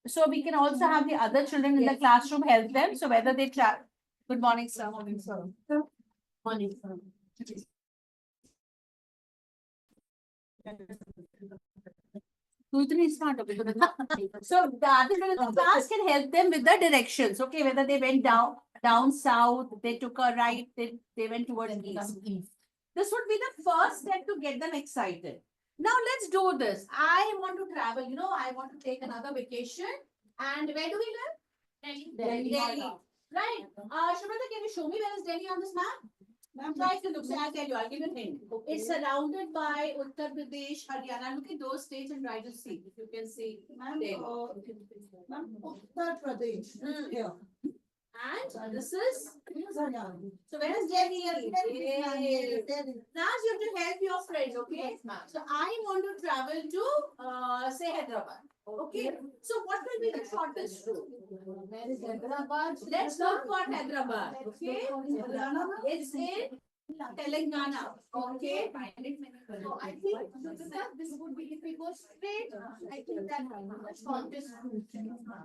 So we can also have the other children in the classroom help them. So whether they travel. Good morning, sir. Morning, sir. Morning, sir. So the other children in the class can help them with the directions. Okay, whether they went down south, they took a right, they went towards east. This would be the first step to get them excited. Now let's do this. I want to travel, I want to take another vacation. And where do we live? Delhi. Right. Shubrata, can you show me where is Delhi on this map? Try to look. So I'll tell you. I'll give you a hint. It's surrounded by Uttar Pradesh, Haryana. Look at those states and try to see if you can see. Ma'am, Delhi. ma'am, Uttar Pradesh. Here. And this is. Haryana. So where is Delhi? Yes. Now you have to help your friend, okay? So I want to travel to, say Hyderabad. Okay. So what will be the shortest route? Where is Hyderabad? Let's look for Hyderabad. Okay. It's in Telangana. Okay. So I think this would be if we go straight. I think that the shortest route.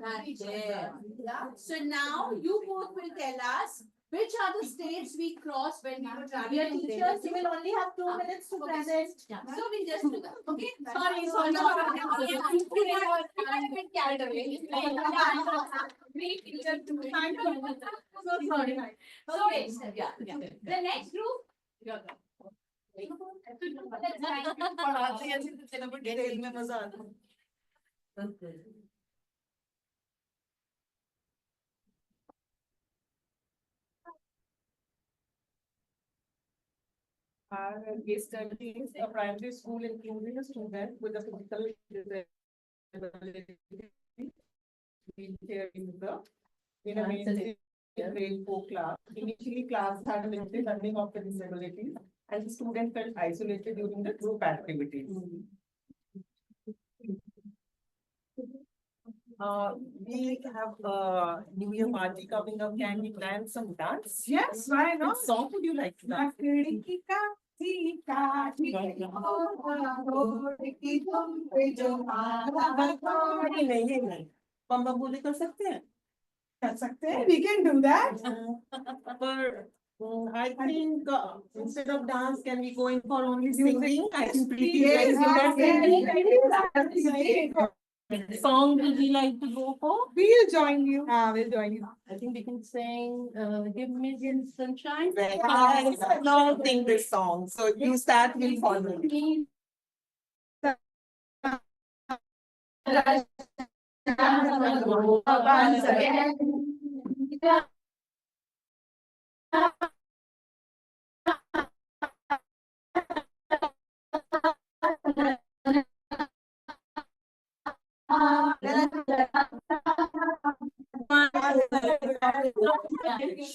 That's there. So now you both will tell us which are the states we crossed when we were traveling. Dear teachers, you will only have 2 minutes to present. So we just do that. Okay. Sorry. I'm a bit carried away. Great teacher too. So sorry. Okay. Yeah. The next group. Your turn. Detail में मजा आता है Our case study is a primary school including a student with a physical disability here in a mainstream grade 4 class. Initially, class had a limited learning of the disabilities. and the student felt isolated during the group activities. We have a New Year party coming up. Can we plan some dance? Yes, why What song would you like to dance? नहीं ये नहीं बम बम बोले कर सकते हैं कर सकते हैं, we can do that. पर I think instead of dance, can we go in for only singing? I think Preeti is very good at singing. Song would you like to go for? We'll join you. We'll join you. I think we can sing Give Me the Sunshine. Very I nice. don't sing this song. So you start, we'll follow. Once again.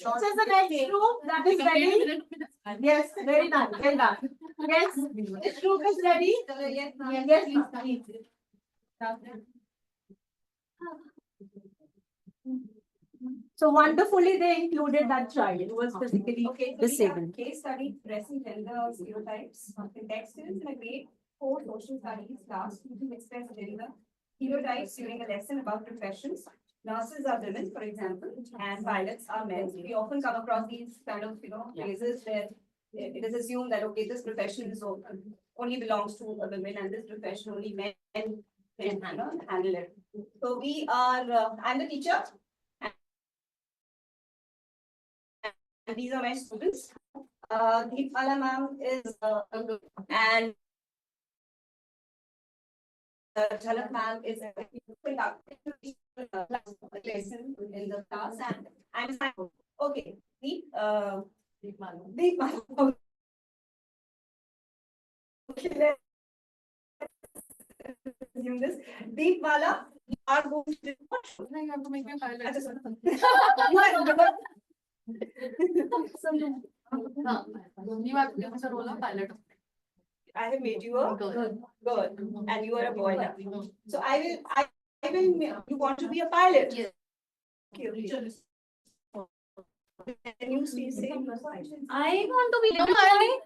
So the next group that is ready. Yes, very nice. Well done. Yes, this group is ready. Yes, please. So wonderfully, they included that child who was physically disabled. Case study addressing gender stereotypes. The text is in a grade 4 social studies class to express gender stereotypes during a lesson about professions. Nurses are women, for example, and pilots are men. We often come across these kind of, phrases where it is assumed that, okay, this profession is only belongs to a women and this profession only men can handle it. So we are, I'm the teacher. And these are my students. Deepala ma'am is, and Jhalak ma'am is lesson in the class, and I'm okay. Deepala. Okay, let's assume this. Deepala, you are going to. You have to make me highlight. I just You have to give us a role of pilot. I have made you a girl, and you are a boy now. So I will, you want to be a pilot? Yes. Okay. Can you say? I want to be a pilot.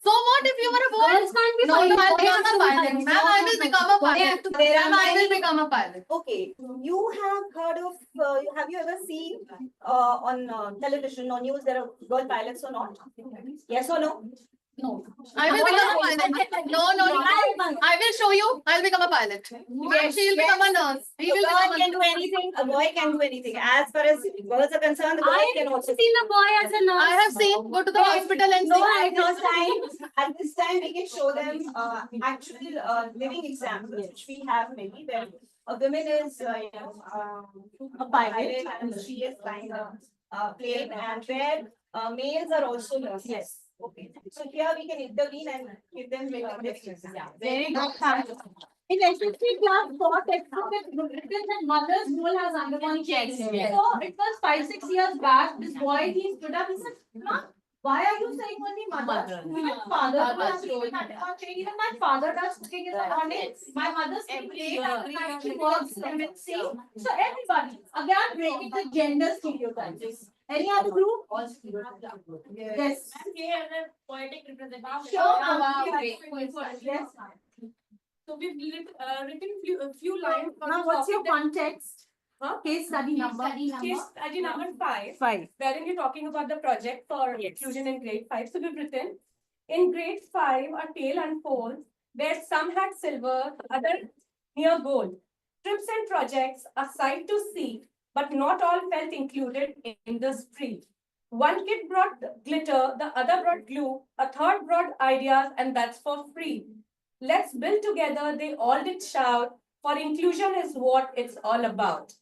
So what if you were a boy? Girls can't be pilots. I'll become a pilot. Ma'am, I will become a pilot. Ma'am, I will become a pilot. Okay, you have heard of, have you ever seen on television or news there are girl pilots or not? Yes or no? No. I will become a pilot. No. I will show you. I'll become a pilot. Yes, she will become a nurse. He will become Girl can do anything, a boy can do anything. As far as girls are concerned, the boys can also. seen a boy as a nurse. I have seen. Go to the hospital and No, see. at this time, we can show them actual living examples, which we have many. Where a woman is a pilot and she is flying a plane, and where males are also nurses. Yes. Okay. So here we can intervene and give them living examples. Yeah. Very good. In SSC class 4 textbook, it's written that mother's role has undergone change. So it was 5-6 years back. This boy, he stood up and said, "Ma, why are you saying only mother? Even father has undergone change. Even my father does cooking in the morning. My mother's late at night. She works in MNC. So everybody, again breaking the gender stereotypes. Any other group? Yes. We have a poetic representation. Sure. Wow. Yes. So we've written a few lines. on Now, the what's your topic that- context? Case study number. Case study number 5. 5. Wherein we're talking about the project for inclusion in grade 5. So we've written, in grade 5, a tale unfolds where some had silver, other near gold. Trips and projects, a sight to see, but not all felt included in the spree. One kid brought glitter, the other brought glue, a third brought ideas, and that's for free. Let's build together, they all did shout, for inclusion is what it's all about.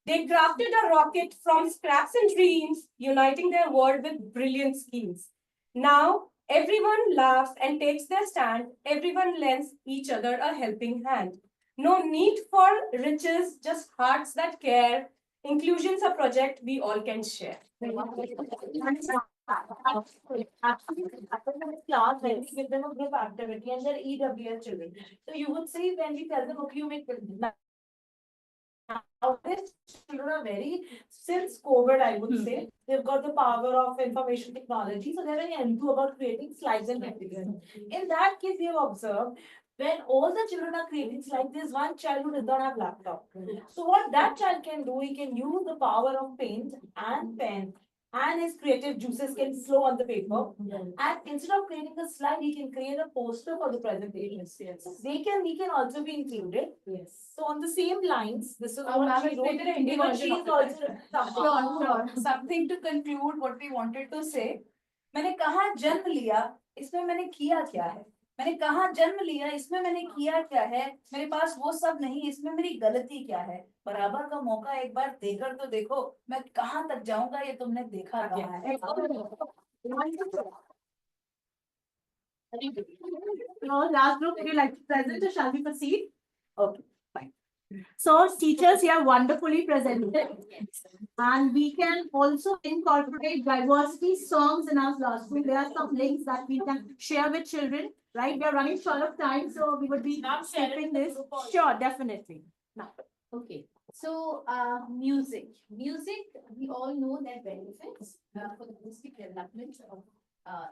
They crafted a rocket from scraps and dreams, uniting their world with brilliant schemes. Now, everyone laughs and takes their stand. Everyone lends each other a helping hand. No need for riches, just hearts that care. Inclusion's a project we all can share. Absolutely. After the class, when we give them a group activity and they're EWS children. So you would see when we tell them, okay, you make nowadays children are very, since COVID, I would say, they've got the power of information technology. So they're very enthused about creating slides and materials. In that case, we have observed when all the children are creating slides, there's one child who does not have laptop. So what that child can do, he can use the power of paint and pen and his creative juices can flow on the paper. And instead of creating a slide, he can create a poster for the presentation. Yes. We can also be included. Yes. So on the same lines, this is Ma'am what has she wrote. created a Hindi Even version she of is it. also Sure. Something to conclude what we wanted to say. मैंने कहा जन्म लिया, इसमें मैंने किया क्या है? मैंने कहा जन्म लिया, इसमें मैंने किया क्या है? मेरे पास वो सब नहीं, इसमें मेरी गलती क्या है? बराबर का मौका एक बार देकर तो देखो, मैं कहाँ तक जाऊंगा ये तुमने देखा क्या है? Now, last group, would you like to present or shall we proceed? Okay, fine. So teachers here wonderfully presented. And we can also incorporate diversity songs in our classroom. There are some links that we can share with children, right? We are running short of time, so we would be skipping this. Sure, definitely. Now, Okay, so music. Music, we all know that benefits for the holistic development of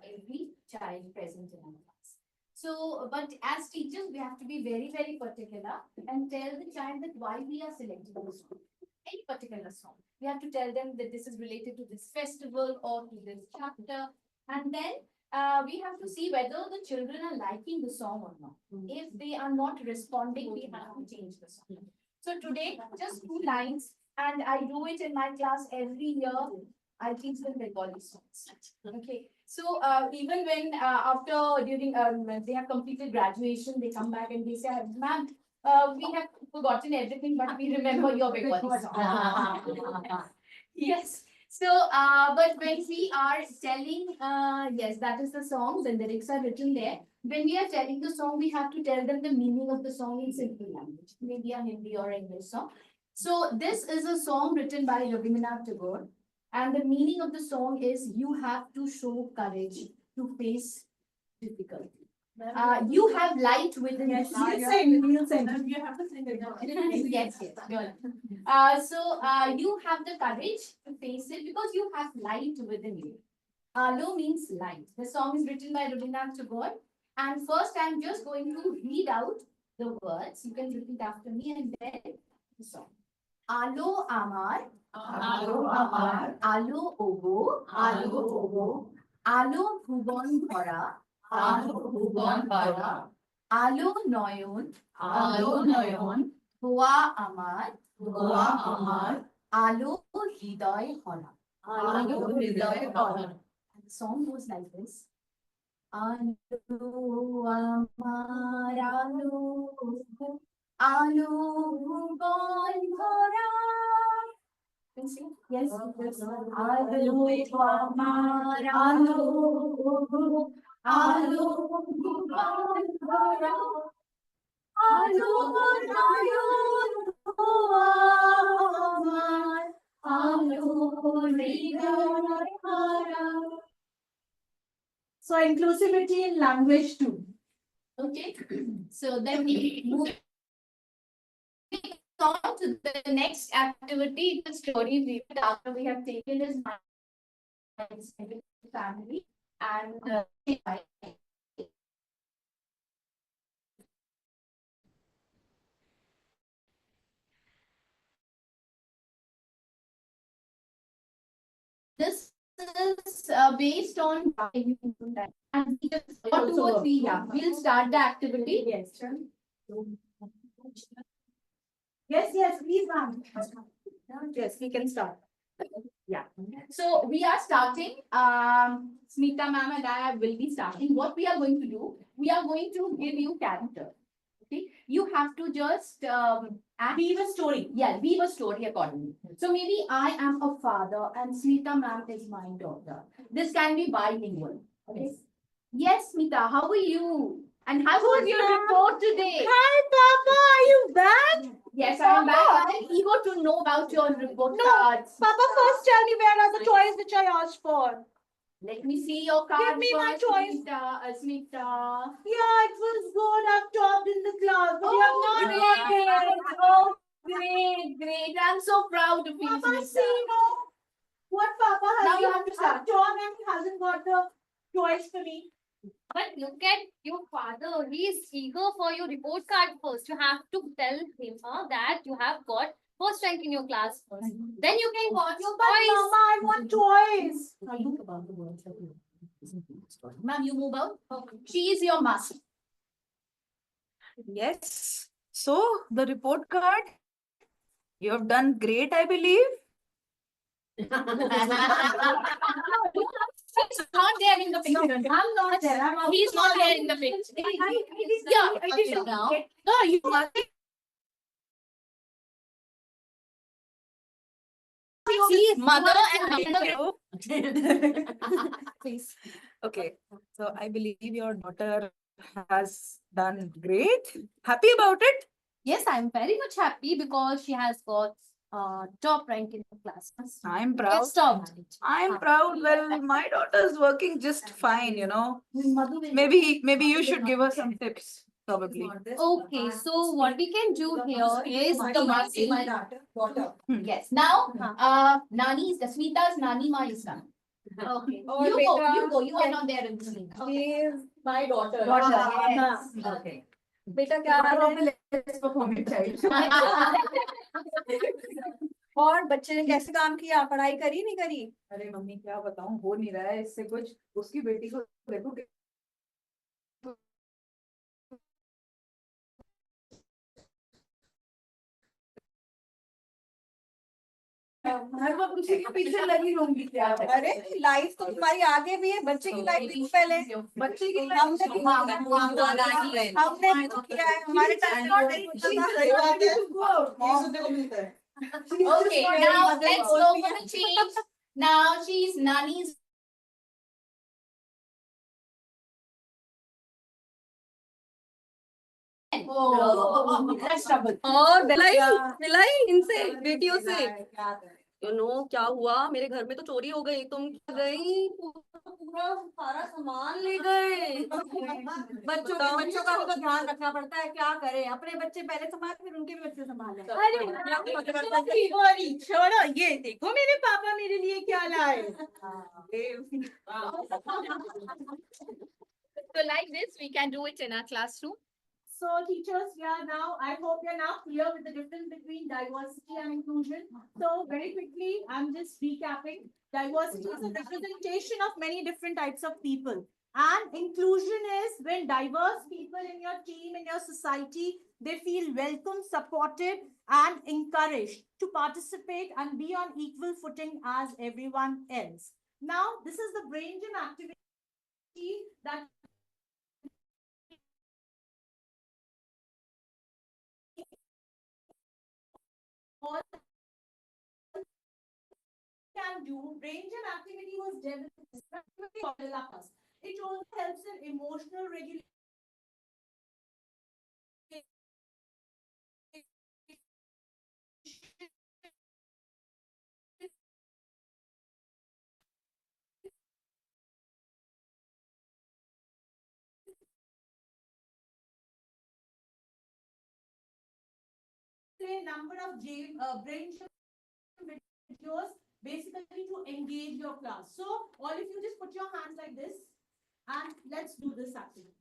every child present in our class. So, but as teachers, we have to be very, very particular and tell the child that why we are selecting this song, any particular song. We have to tell them that this is related to this festival or to this chapter, and then we have to see whether the children are liking the song or not. If they are not responding, we have to change the song. So today, just 2 lines, and I do it in my class every year. I teach them Bengali songs. Okay. So even when during they have completed graduation, they come back and they say, "Ma'am, we have forgotten everything, but we remember your Bengali song." Yes. So, but when we are telling, yes, that is the song, the lyrics are written there. When we are telling the song, we have to tell them the meaning of the song in simple language, maybe a Hindi or English song. So, this is a song written by Rabindranath Tagore, and the meaning of the song is you have to show courage to face difficulty. You have light within you. we'll sing. You have to sing it. Yes, yes, good. So you have the courage to face it because you have light within you. Alo means light. The song is written by Rabindranath Tagore. And first, I'm just going to read out the words. You can repeat after me and then the song. Alo amar, Alo amar, alo ogo, alo bhuban bhara, alo bhuban bhara, alo noyon, Goa amar, alo hriday hara. And the song goes like this. Alo amar, alo bhuban bhara. Can you sing? Yes. Alo amar, alo bhuban bhara. Alo noyon, Goa amar, alo hriday hara. So inclusivity in language too. Okay, so then we move on to the next activity, the story read after we have taken his family and this is based on and we just 1, 2, or 3. Yeah, we'll start the activity. Yes. Yes, please, ma'am. Yes, we can start. Yeah. So we are starting. Smita ma'am and I will be starting. What we are going to do, we are going to give you character. Okay. You have to just Weave a story. Yeah, weave a story accordingly. So maybe I am a father and Smita ma'am is my daughter. This can be bilingual. Okay. Yes, Smita, how are you? And how was your report today? Hi, Papa, are you back? Yes, I am back. I'm eager to know about your report cards. Papa, first tell me where are the toys which I asked for? Let me see your card. Give me my first, choice. Asmita. Yeah, it was good. I've topped in the class. But Oh, you have not great. Oh, great. I'm so proud of you, Papa, Smita. see, no. What Papa has Now you done, have to start. I've taught him, he hasn't got the choice for me. But look at your father. He is eager for your report card first. You have to tell him that you have got first rank in your class first. Then you can got your But choice. Mama, I want choice. Ma'am, you move out. She is your master. Yes. So the report card, you have done great, I believe. She's not there in the picture. I'm not there. He's not there in the picture. Yeah, I did now. No, you must. See, mother and Please. Okay, so I believe your daughter has done great. Happy about it? Yes, I'm very much happy because she has got top rank in the class. I'm proud. It's top. I'm proud. Well, my daughter's working just fine, you know. Maybe you should give her some tips, probably. Okay, so what we can do here is my daughter. Yes. Now, Nani is Smita's Nani Ma is coming. Okay. You go. You are not there in the scene. She is my daughter. Yes. Okay. बेटा क्या हाल है और बच्चे ने कैसे काम किया पढ़ाई करी नहीं करी अरे मम्मी क्या बताऊं हो नहीं रहा है इससे कुछ उसकी बेटी को देखो हर वक्त उसी के पीछे लगी रहूंगी क्या अरे लाइफ तो तुम्हारी आगे भी है बच्चे की लाइफ भी पहले बच्चे की हमने तो किया है हमारे time Okay, now let's go for the change. Now she's Nani's. Oh, that's trouble. और दिलाई इनसे बेटियों से क्या हुआ मेरे घर में तो चोरी हो गई तुम गई पूरा सारा सामान ले गए बच्चों का भी तो ध्यान रखना पड़ता है क्या करें अपने बच्चे पहले संभाल फिर उनके भी बच्चे संभालें अरे छोड़ो ये देखो मेरे पापा मेरे लिए क्या लाए So like this, we can do it in our classroom. So teachers, I hope you're now clear with the difference between diversity and inclusion. So very quickly, I'm just recapping. Diversity is a representation of many different types of people. And inclusion is when diverse people in your team, in your society, they feel welcome, supported, and encouraged to participate and be on equal footing as everyone else. Now, this is the brain gym activity that all can do. Brain gym activity was developed. It also helps in emotional regulation. Number of brain videos basically to engage your class. So all of you just put your hands like this and let's do this activity.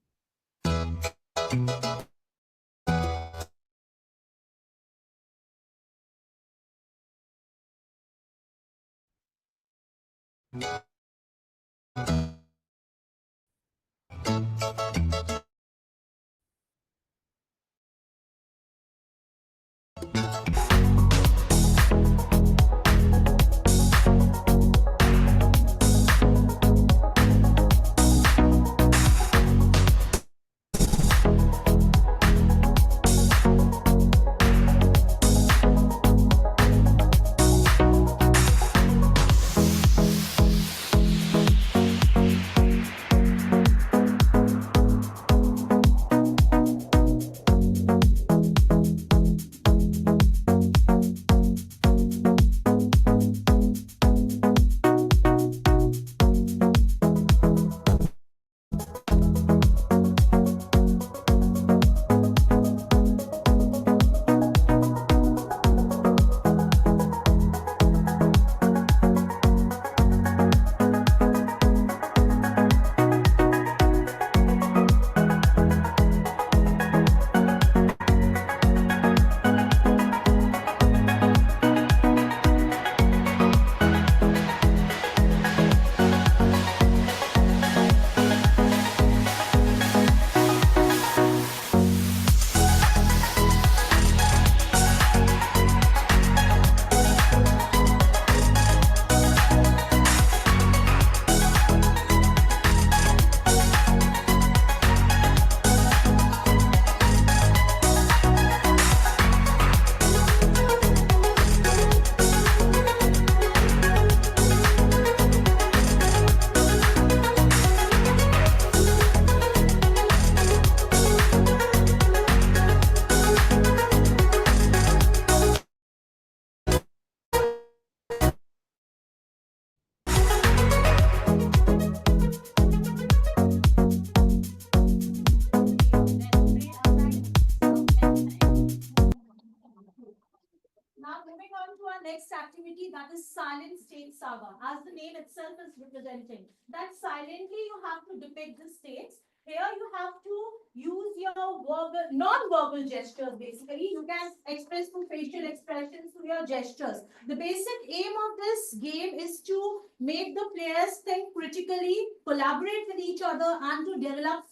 Now moving on to our next activity, that is silent state saga. As the name itself is representing, that silently you have to depict the states. Here you have to use your verbal, non-verbal gestures basically. You can express through facial expressions, through your gestures. The basic aim of this game is to make the players think critically, collaborate with each other, and to develop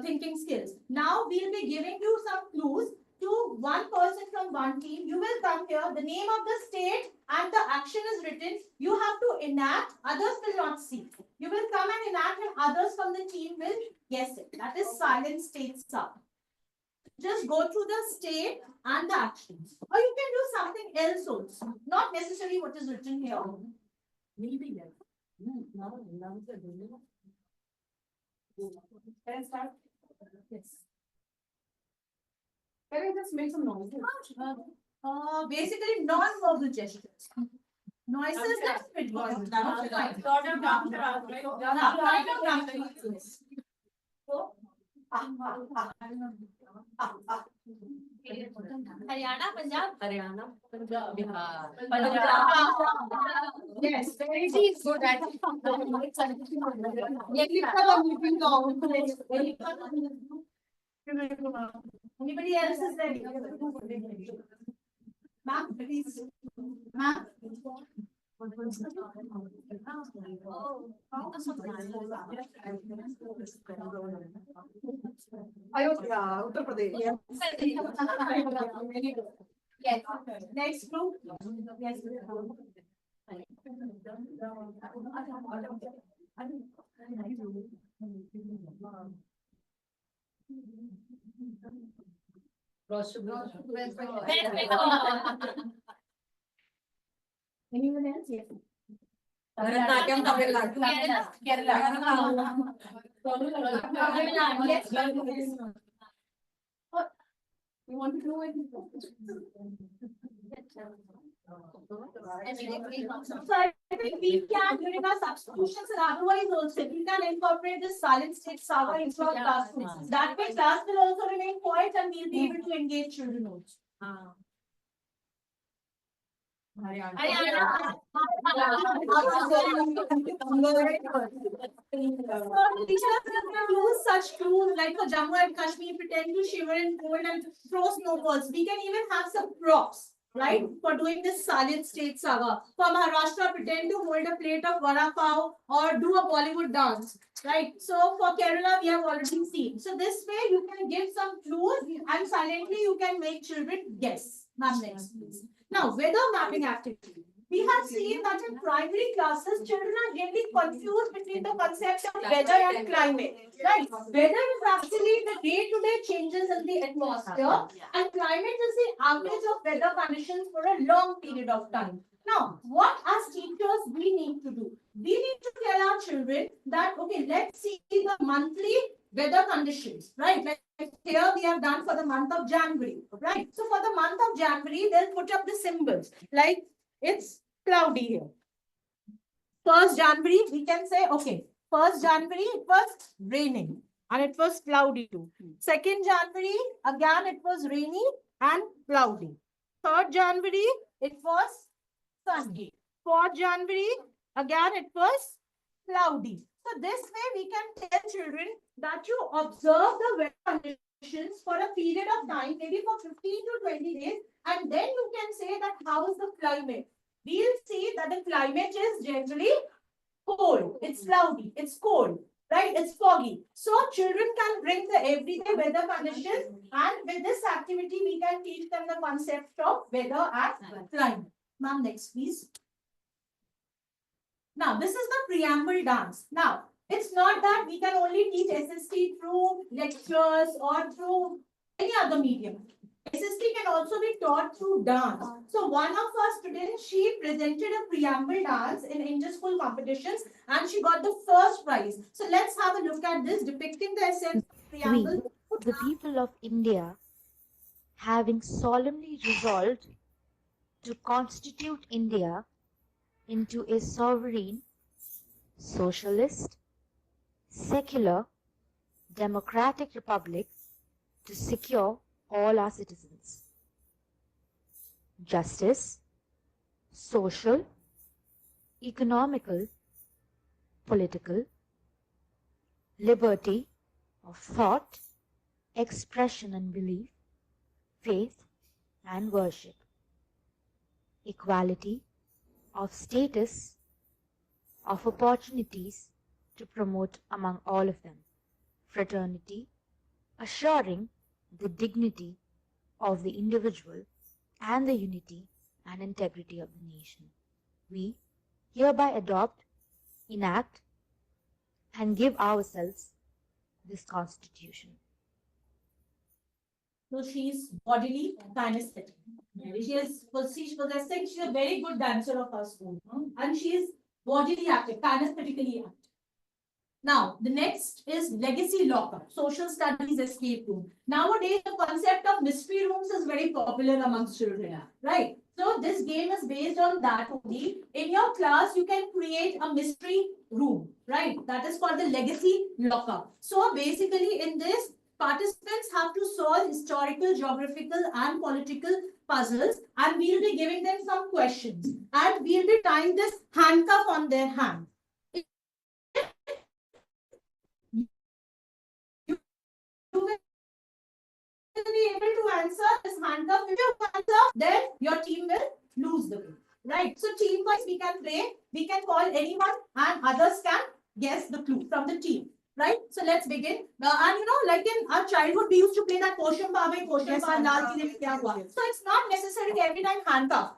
thinking skills. Now we'll be giving you some clues to one person from one team. You will come here, the name of the state and the action is written. You have to enact, others will not see. You will come and enact and others from the team will guess it. That is silent state sub. Just go through the state and the actions. Or you can do something else also. Not necessarily what is written here. Can I start? Yes. Can I just make some noises? Basically non-verbal gestures. Noises that's bit voice. Haryana, Punjab. Yes, very She's good at Anybody else is ready? Ma'am, please. Ma'am. Ayodhya, Uttar Pradesh. Yes. Next group. Yes. Anyone else? Yes. Bharatanatyam, Tamil Nadu. Kerala. Yes. You want to do it? So I think we can, during our substitutions and otherwise also, we can incorporate this silent state saga into our classrooms. That way class will also remain quiet and we'll be able to engage children also. Teachers can use such tools like for Jammu and Kashmir, pretend to shiver in cold and throw snowballs. We can even have some props, right, for doing this silent state saga. For Maharashtra, pretend to hold a plate of vada pav or do a Bollywood dance, right? So for Kerala, we have already seen. So this way, you can give some clues and silently you can make children guess. Ma'am, next please. Now, weather mapping activity. We have seen that in primary classes, children are getting confused between the concepts of weather and climate. Right? Weather is actually the day-to-day changes in the atmosphere, and climate is the average of weather conditions for a long period of time. Now, what as teachers we need to do? We need to tell our children that, okay, let's see the monthly weather conditions, right? Like here we have done for the month of January, right? So for the month of January, they'll put up the symbols like it's cloudy here. 1st January, we can say, okay, 1st January, it was raining and it was cloudy too. 2nd January, again, it was rainy and cloudy. 3rd January, it was sunny. 4th January, again, it was cloudy. So this way we can tell children that you observe the weather conditions for a period of time, maybe for 15 to 20 days, and then you can say that how is the climate. We'll see that the climate is generally cold, it's cloudy, it's cold, right? It's foggy. So children can bring the everyday weather conditions, and with this activity, we can teach them the concept of weather and climate. Ma'am, next please. Now, this is the preamble dance. Now, it's not that we can only teach SST through lectures or through any other medium. SST can also be taught through dance. So, one of our students, she presented a preamble dance in inter-school competitions and she got the first prize. So, let's have a look at this depicting the essence of preamble. We, the people of India, having solemnly resolved to constitute India into a sovereign, socialist, secular, democratic republic to secure all our citizens. justice, social, economical, political, liberty of thought, expression and belief, faith and worship, equality of status, of opportunities to promote among all of them, fraternity, assuring the dignity of the individual and the unity and integrity of the nation. We hereby adopt, enact, and give ourselves this Constitution. So she's bodily kinesthetic. She's a very good dancer of her school. And she is bodily active, kinesthetically active. Now, the next is legacy lockup, social studies escape room. Nowadays, the concept of mystery rooms is very popular amongst children, right? So this game is based on that only. In your class, you can create a mystery room, right? That is called the legacy lockup. So basically in this, participants have to solve historical, geographical and political puzzles, and we'll be giving them some questions, and we'll be tying this handcuff on their hand. You will be able to answer this handcuff. If you answer, then your team will lose the game. Right. So team wise we can play. We can call anyone and others can guess the clue from the team. Right. So let's begin. And you know, like in our childhood, we used to play that question bar mein, question bar, lal ki mein kya hua. So it's not necessarily every time handcuff.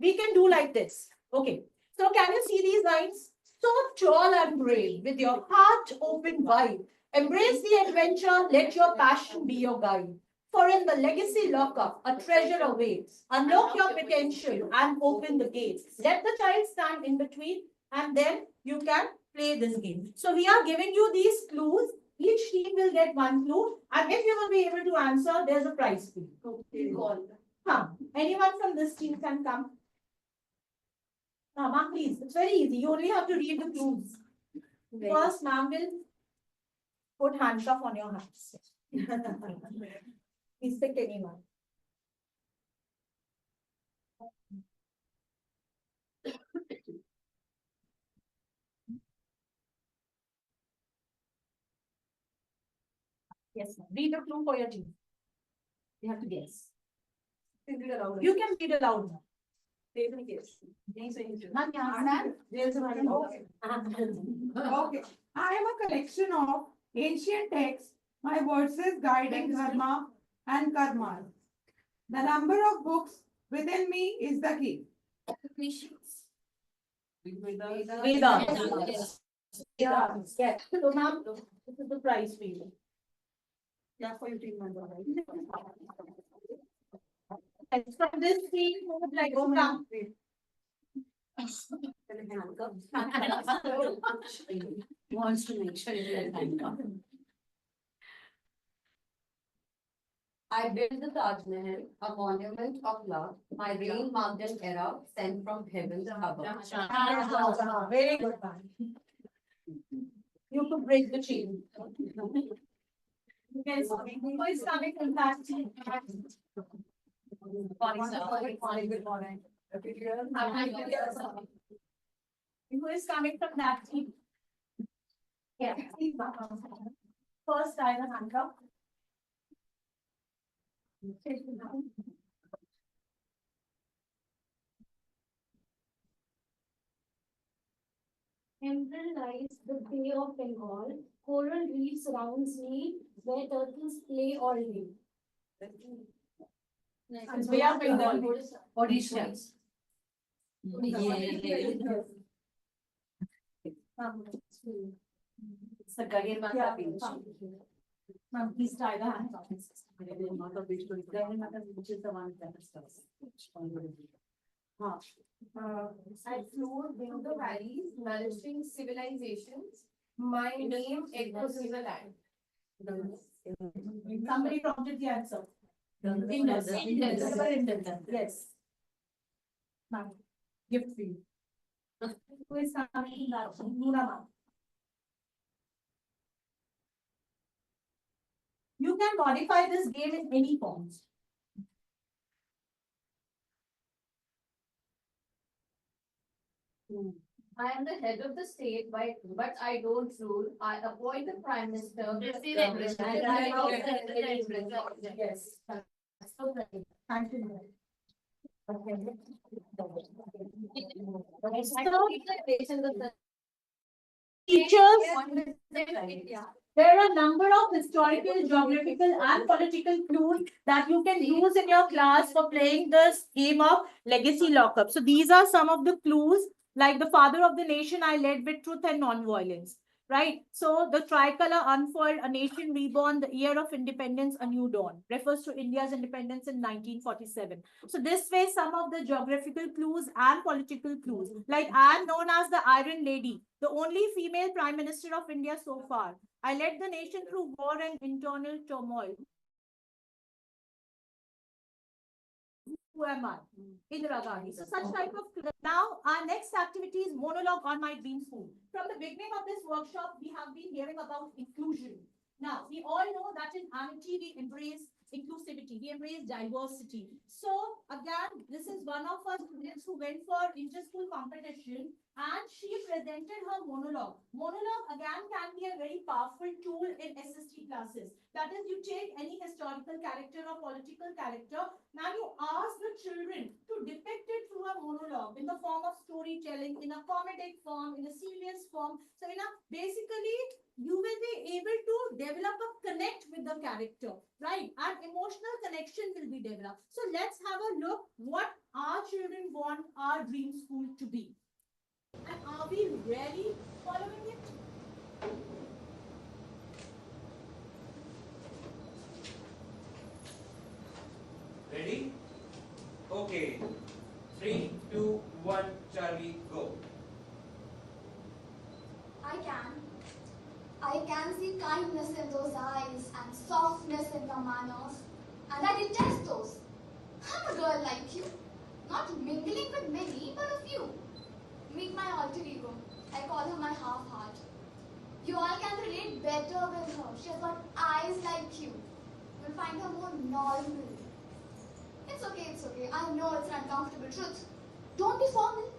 We can do like this. Okay. So can you see these lines? So tall and brave, with your heart open wide. Embrace the adventure, let your passion be your guide. For in the legacy lockup, a treasure awaits. Unlock your potential and open the gates. Let the child stand in between and then you can play this game. So we are giving you these clues. Each team will get one clue. And if you will be able to answer, there's a prize for you. Okay. Anyone from this team can come. Ma'am, please. It's very easy. You only have to read the clues. First, ma'am will put handcuff on your hands. Please pick anyone. Yes, ma'am. Read the clue for your team. You have to guess. You can read it aloud. They will guess. Ma'am, Okay. I am a collection of ancient texts, my verses guiding dharma and karma. The number of books within me is the key. Vedas. Yes. So, ma'am, this is the prize for you. Yeah, for your team member. And from this team, who would like to come? Wants to make sure you handcuff. I built the Taj Mahal, a monument of love. My reign marked an era sent from heaven above. Very good, ma'am. You could break the chain. Yes, who is coming from that team? Good morning. Who is coming from that team? Yeah. First, I will handcuff. Emerald lies the Bay of Bengal. Coral reef surrounds me, where turtles play all day. Bay of Bengal. Odisha. It's the Gadian Mata beach. Ma'am, please tie the hand. Gadian Mata beach, which is the one that is I flew in the valleys, nourishing civilizations. My name echoes in the land. Somebody prompted the answer. Indus. Yes. Ma'am, gift for you. Who is coming that? Noora, ma'am. You can modify this game in any forms. I am the head of the state, but I don't rule. I appoint the prime minister. And I Yes. Thank you. Teachers, there are a number of historical, geographical, and political clues that you can use in your class for playing this game of legacy lockup. So these are some of the clues, like the father of the nation I led with truth and non-violence. Right. So the tricolor unfurled, a nation reborn, the year of independence, a new dawn, refers to India's independence in 1947. So this way, some of the geographical clues and political clues, like I am known as the Iron Lady, the only female Prime Minister of India so far. I led the nation through war and internal turmoil. Who am I? Indira Gandhi. So such type of. Now our next activity is monologue on my dream school. From the beginning of this workshop, we have been hearing about inclusion. Now we all know that in Amity we embrace inclusivity, we embrace diversity. So again, this is one of our students who went for inter-school competition and she presented her monologue. Monologue again can be a very powerful tool in SST classes. That is, you take any historical character or political character. Now you ask the children to depict it through a monologue in the form of storytelling, in a comedic form, in a serious form. So basically, you will be able to develop a connect with the character, right? And emotional connection will be developed. So let's have a look what our children want our dream school to be. And are we really following it? Ready? Okay. 3, 2, 1, Charlie, go. I can see kindness in those eyes and softness in the manners. And I detest those. I'm a girl like you. Not mingling with many, but a few. Meet my alter ego. I call her my half-heart. You all can relate better with her. She has got eyes like you. You'll find her more normal. It's okay. I know it's an uncomfortable truth. Don't be formal.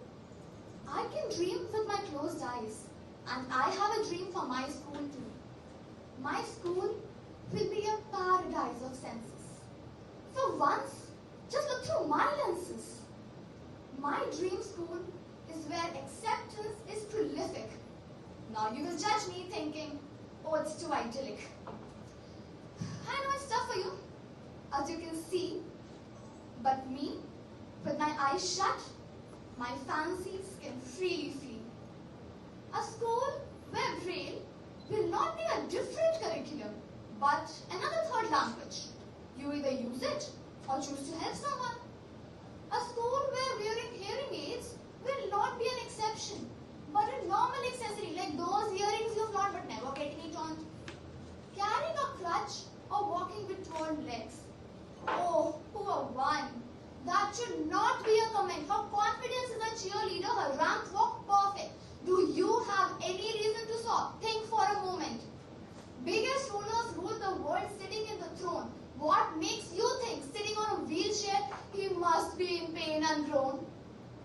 I can dream with my closed eyes. And I have a dream for my school too. My school will be a paradise of senses. For once, just look through my lenses. My dream school is where acceptance is prolific. Now you will judge me thinking, oh, it's too idyllic. I know it's tough for you, as you can see. But me, with my eyes shut, my fancies can freely flee. A school where Braille will not be a different curriculum, but another third language. You either use it or choose to help someone. A school where wearing hearing aids will not be an exception, but a normal accessory like those earrings you've not but never getting it on. Carrying a crutch or walking with torn legs. Oh, poor one. That should not be a comment. Her confidence is a cheerleader, her ramp walk perfect. Do you have any reason to stop? Think for a moment. Biggest rulers rule the world sitting in the throne. What makes you think sitting on a wheelchair, he must be in pain and groan?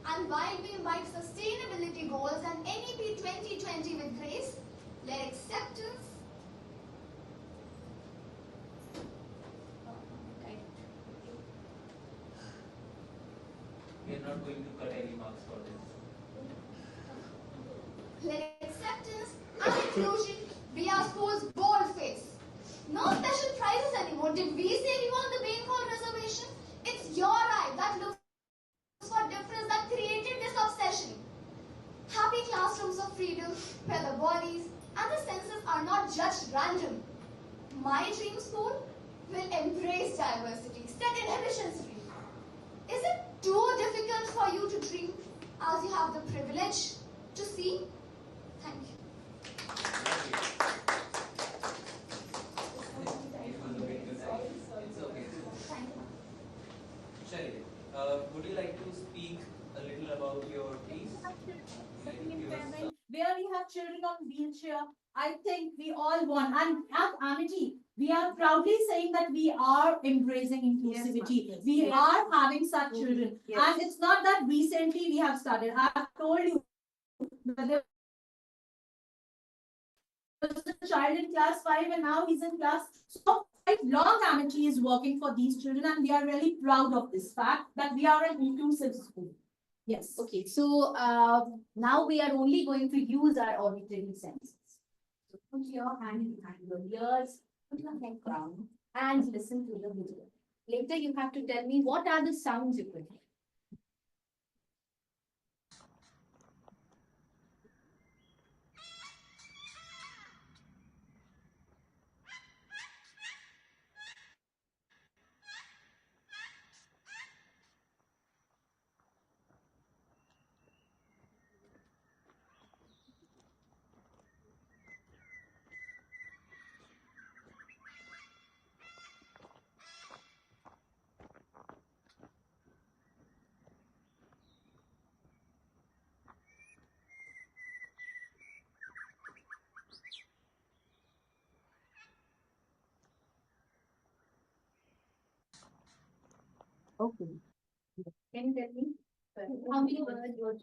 And while we invite sustainability goals and NEP 2020 with grace, let acceptance We are not going to cut any marks for this. Let acceptance and inclusion be our school's bold face. No special prizes anymore. Did we say we want the Bain Hall reservation? It's your eye that looks for difference that created this obsession. Happy classrooms of freedom where the bodies and the senses are not judged random. My dream school will embrace diversity, set inhibitions free. Is it too difficult for you to dream as you have the privilege to see? Thank you. It's okay. Thank you. Sherry, would you like to speak a little about your piece? Where we have children on wheelchair, I think we all want, and at Amity, we are proudly saying that we are embracing inclusivity. We are having such children. And it's not that recently we have started. I've told you, that there was a child in class 5 and now he's in class. So quite long Amit is working for these children and we are really proud of this fact that we are an inclusive school. Yes. Okay, so now we are only going to use our auditory senses. So put your hand behind your ears, put your neck down, and listen to the video. Later, you have to tell me what are the sounds you could hear. Okay. Can you tell me? How many birds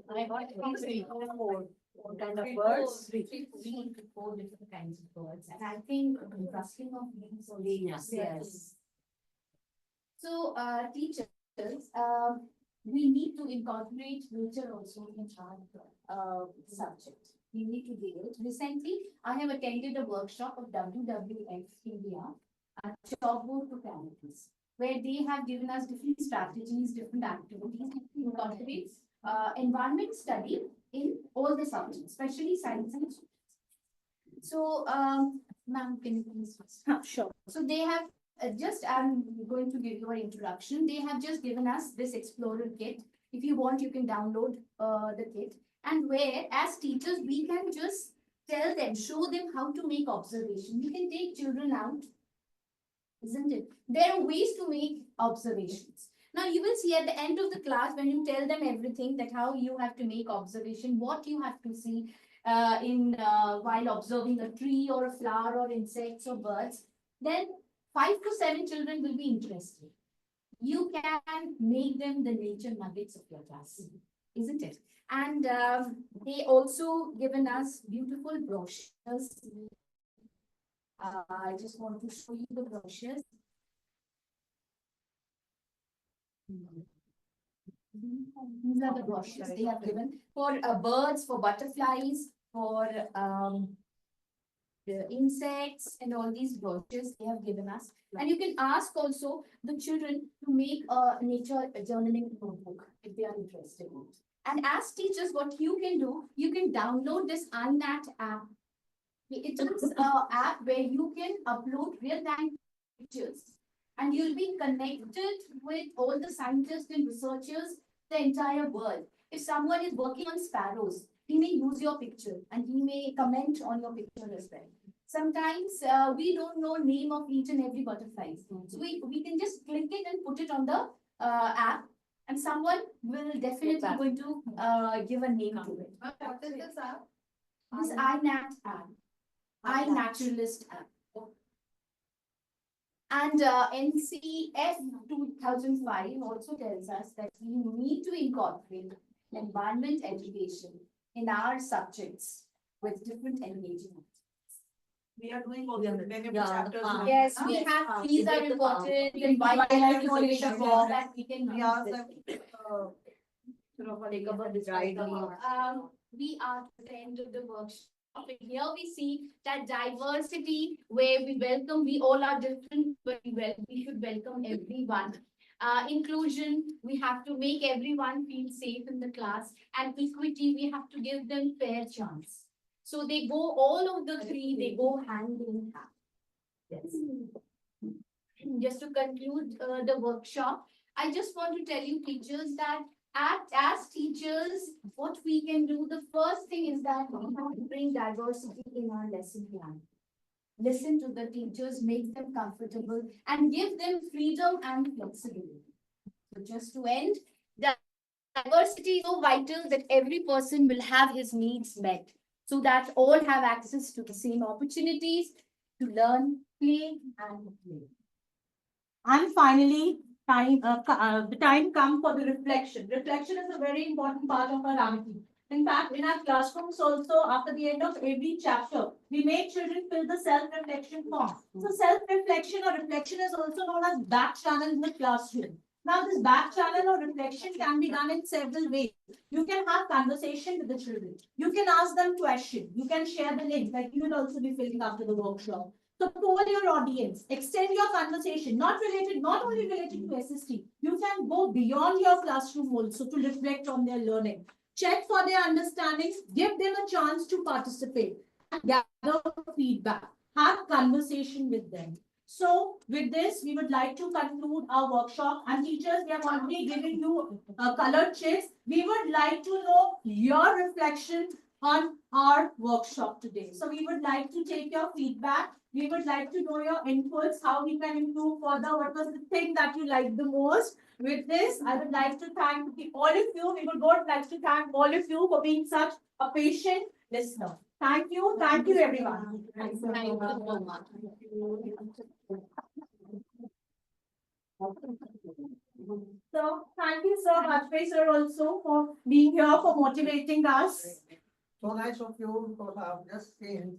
I got three, four. What kind of birds? Three to four different kinds of birds. And I think rustling of leaves or leaves. Yes. So, teachers, we need to incorporate nature also in our subject. We need to do it. Recently, I have attended a workshop of WWF India, Chalkboard to Canopies, where they have given us different strategies, different activities to incorporate environment study in all the subjects, especially science and social. So, ma'am, can you please? Sure. So they have I'm going to give you an introduction. They have just given us this Explorer kit. If you want, you can download the kit. And where, as teachers, we can just tell them, show them how to make observation. We can take children out, isn't it? There are ways to make observations. Now you will see at the end of the class when you tell them everything that how you have to make observation, what you have to see while observing a tree or a flower or insects or birds, then 5 to 7 children will be interested. You can make them the nature nuggets of your class, isn't it? And they also given us beautiful brochures. I just want to show you the brochures. These are the brochures they have given for birds, for butterflies, for the insects, and all these brochures they have given us. And you can ask also the children to make a nature journaling notebook if they are interested. And as teachers, what you can do, you can download this iNat app. It is an app where you can upload real-time pictures and you'll be connected with all the scientists and researchers, the entire world. If someone is working on sparrows, he may use your picture and he may comment on your picture as well. Sometimes we don't know name of each and every butterfly. So we can just click it and put it on the app and someone will definitely going to give a name to it. What is this app? This iNat app, iNaturalist app. And NCF 2005 also tells us that we need to incorporate environment education in our subjects with different engagement. We are doing all the many of the chapters. Yes, we have, these are important, and wildlife information for that we can We use ask this. them, We are at the end of the workshop. Here we see that diversity where we welcome, we all are different, but we should welcome everyone. Inclusion, we have to make everyone feel safe in the class, and equity, we have to give them fair chance. So they go, all of the three, they go hand in hand. Yes. Just to conclude the workshop, I just want to tell you teachers that as teachers, what we can do, the first thing is that we have to bring diversity in our lesson plan. Listen to the teachers, make them comfortable, and give them freedom and flexibility. So just to end, diversity is so vital that every person will have his needs met, so that all have access to the same opportunities to learn, play, and play. And finally, the time come for the reflection. Reflection is a very important part of our Amity. In fact, in our classrooms also, after the end of every chapter, we make children fill the self-reflection form. So self-reflection or reflection is also known as back channel in the classroom. Now, this back channel or reflection can be done in several ways. You can have conversation with the children. You can ask them questions. You can share the link that you will also be filling after the workshop. So poll your audience, extend your conversation, not only related to SST. You can go beyond your classroom also to reflect on their learning. Check for their understanding, give them a chance to participate and gather feedback. Have conversation with them. So with this, we would like to conclude our workshop. And teachers, we have already given you colored checks. We would like to know your reflection on our workshop today. So we would like to take your feedback. We would like to know your inputs, how we can improve further. What was the thing that you liked the most? With this, I would like to thank all of you. We would both like to thank all of you for being such a patient listener. Thank you. Thank you, everyone. Thank you so much. So thank you so much, sir, also for being here, for motivating us. So nice of you to have just saying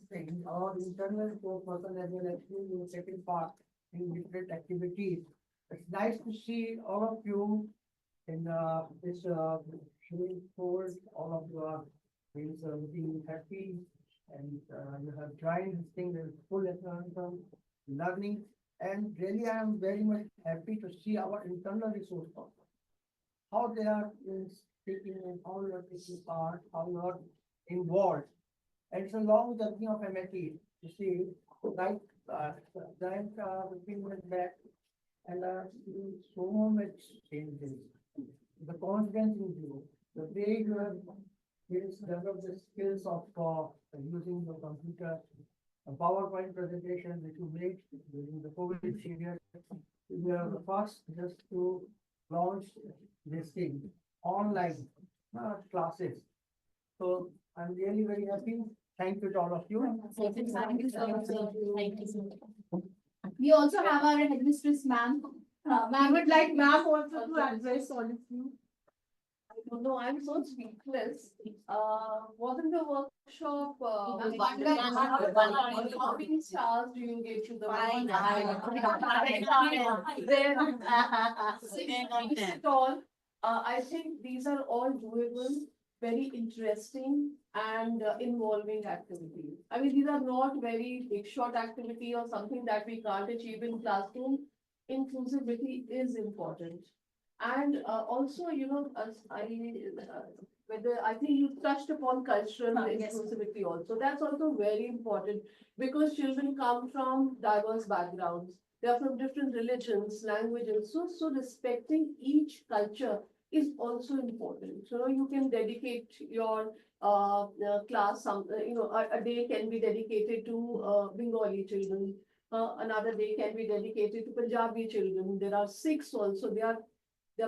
our internal person as well as you taking part in different activities. It's nice to see all of you in this swimming pool. All of you are being happy and you have joined this thing with full attention, learning. And really, I am very much happy to see our internal resource person, how they are speaking and how you are taking part, how you are involved. And it's a long journey of MIT. You see, like that 15 minutes back, and so much changes. The confidence in you, the way you have developed the skills of using the computer, a PowerPoint presentation which you made during the COVID period. We are the first just to launch this thing online classes. So I'm really very happy. Thank you to all of you. Thank you so much, sir. Thank you so much. We also have our headmistress, ma'am. Ma'am would like ma'am also to address all of you. I don't know, I'm so speechless. Wasn't the workshop, how many stars do you give to the? I think these are all doable, very interesting and involving activities. I mean, these are not very big shot activity or something that we can't achieve in classroom. Inclusivity is important. And also, I think you touched upon cultural inclusivity also. That's also very important because children come from diverse backgrounds. They are from different religions, languages. So respecting each culture is also important. So you can dedicate your class, a day can be dedicated to Bengali children. Another day can be dedicated to Punjabi children. There are Sikhs also. They are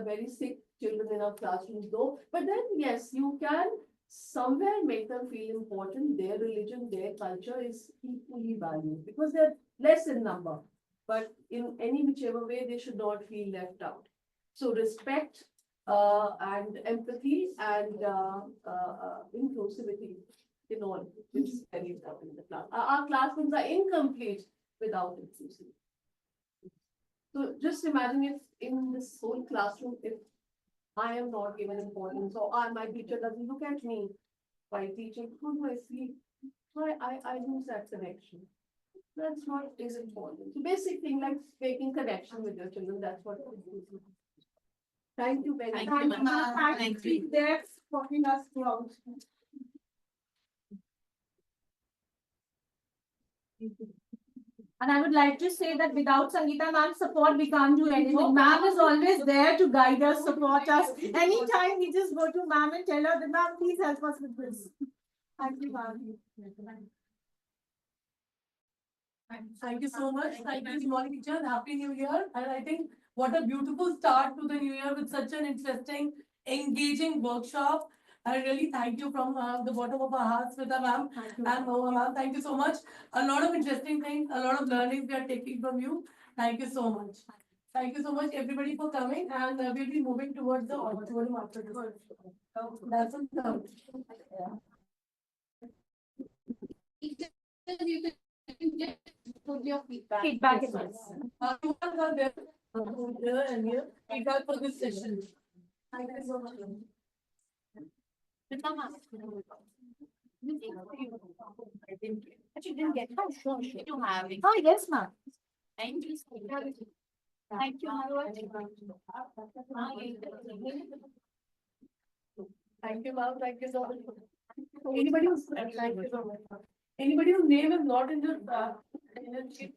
very sick children in our classrooms though. But then, yes, you can somewhere make them feel important. Their religion, their culture is equally valued because they're less in number. But in any whichever way, they should not feel left out. So respect and empathy and inclusivity in all is very important in the class. Our classrooms are incomplete without inclusivity. So just imagine if in this whole classroom, if I am not given importance or my teacher doesn't look at me while teaching, how do I feel? I lose that connection. That's what is important. So basic thing like making connection with your children, that's what it is. Thank you very much. Thank you. There walking us throughout. And I would like to say that without Sangeeta ma'am's support, we can't do anything. Ma'am is always there to guide us, support us. Anytime we just go to ma'am and tell her that ma'am, please help us with this. Thank you, ma'am. Thank you so much. Thank you, small teacher. Happy New Year. And I think what a beautiful start to the new year with such an interesting, engaging workshop. I really thank you from the bottom of our hearts, Smita ma'am and Moha ma'am. Thank you so much. A lot of interesting things, a lot of learnings we are taking from you. Thank you so much. Thank you so much, everybody, for coming, and we'll be moving towards the auditorium after this. That's all. You can just put your feedback. Feedback is nice. You all are there, here and here, feedback for this session. Thank you so much. But you didn't get it. Oh, sure. You have it. Oh, yes, ma'am. Thank you. Thank you, Marwa. Thank you, ma'am. Thank you so much. Anybody who's, thank you so much. Anybody whose name is not in the sheet.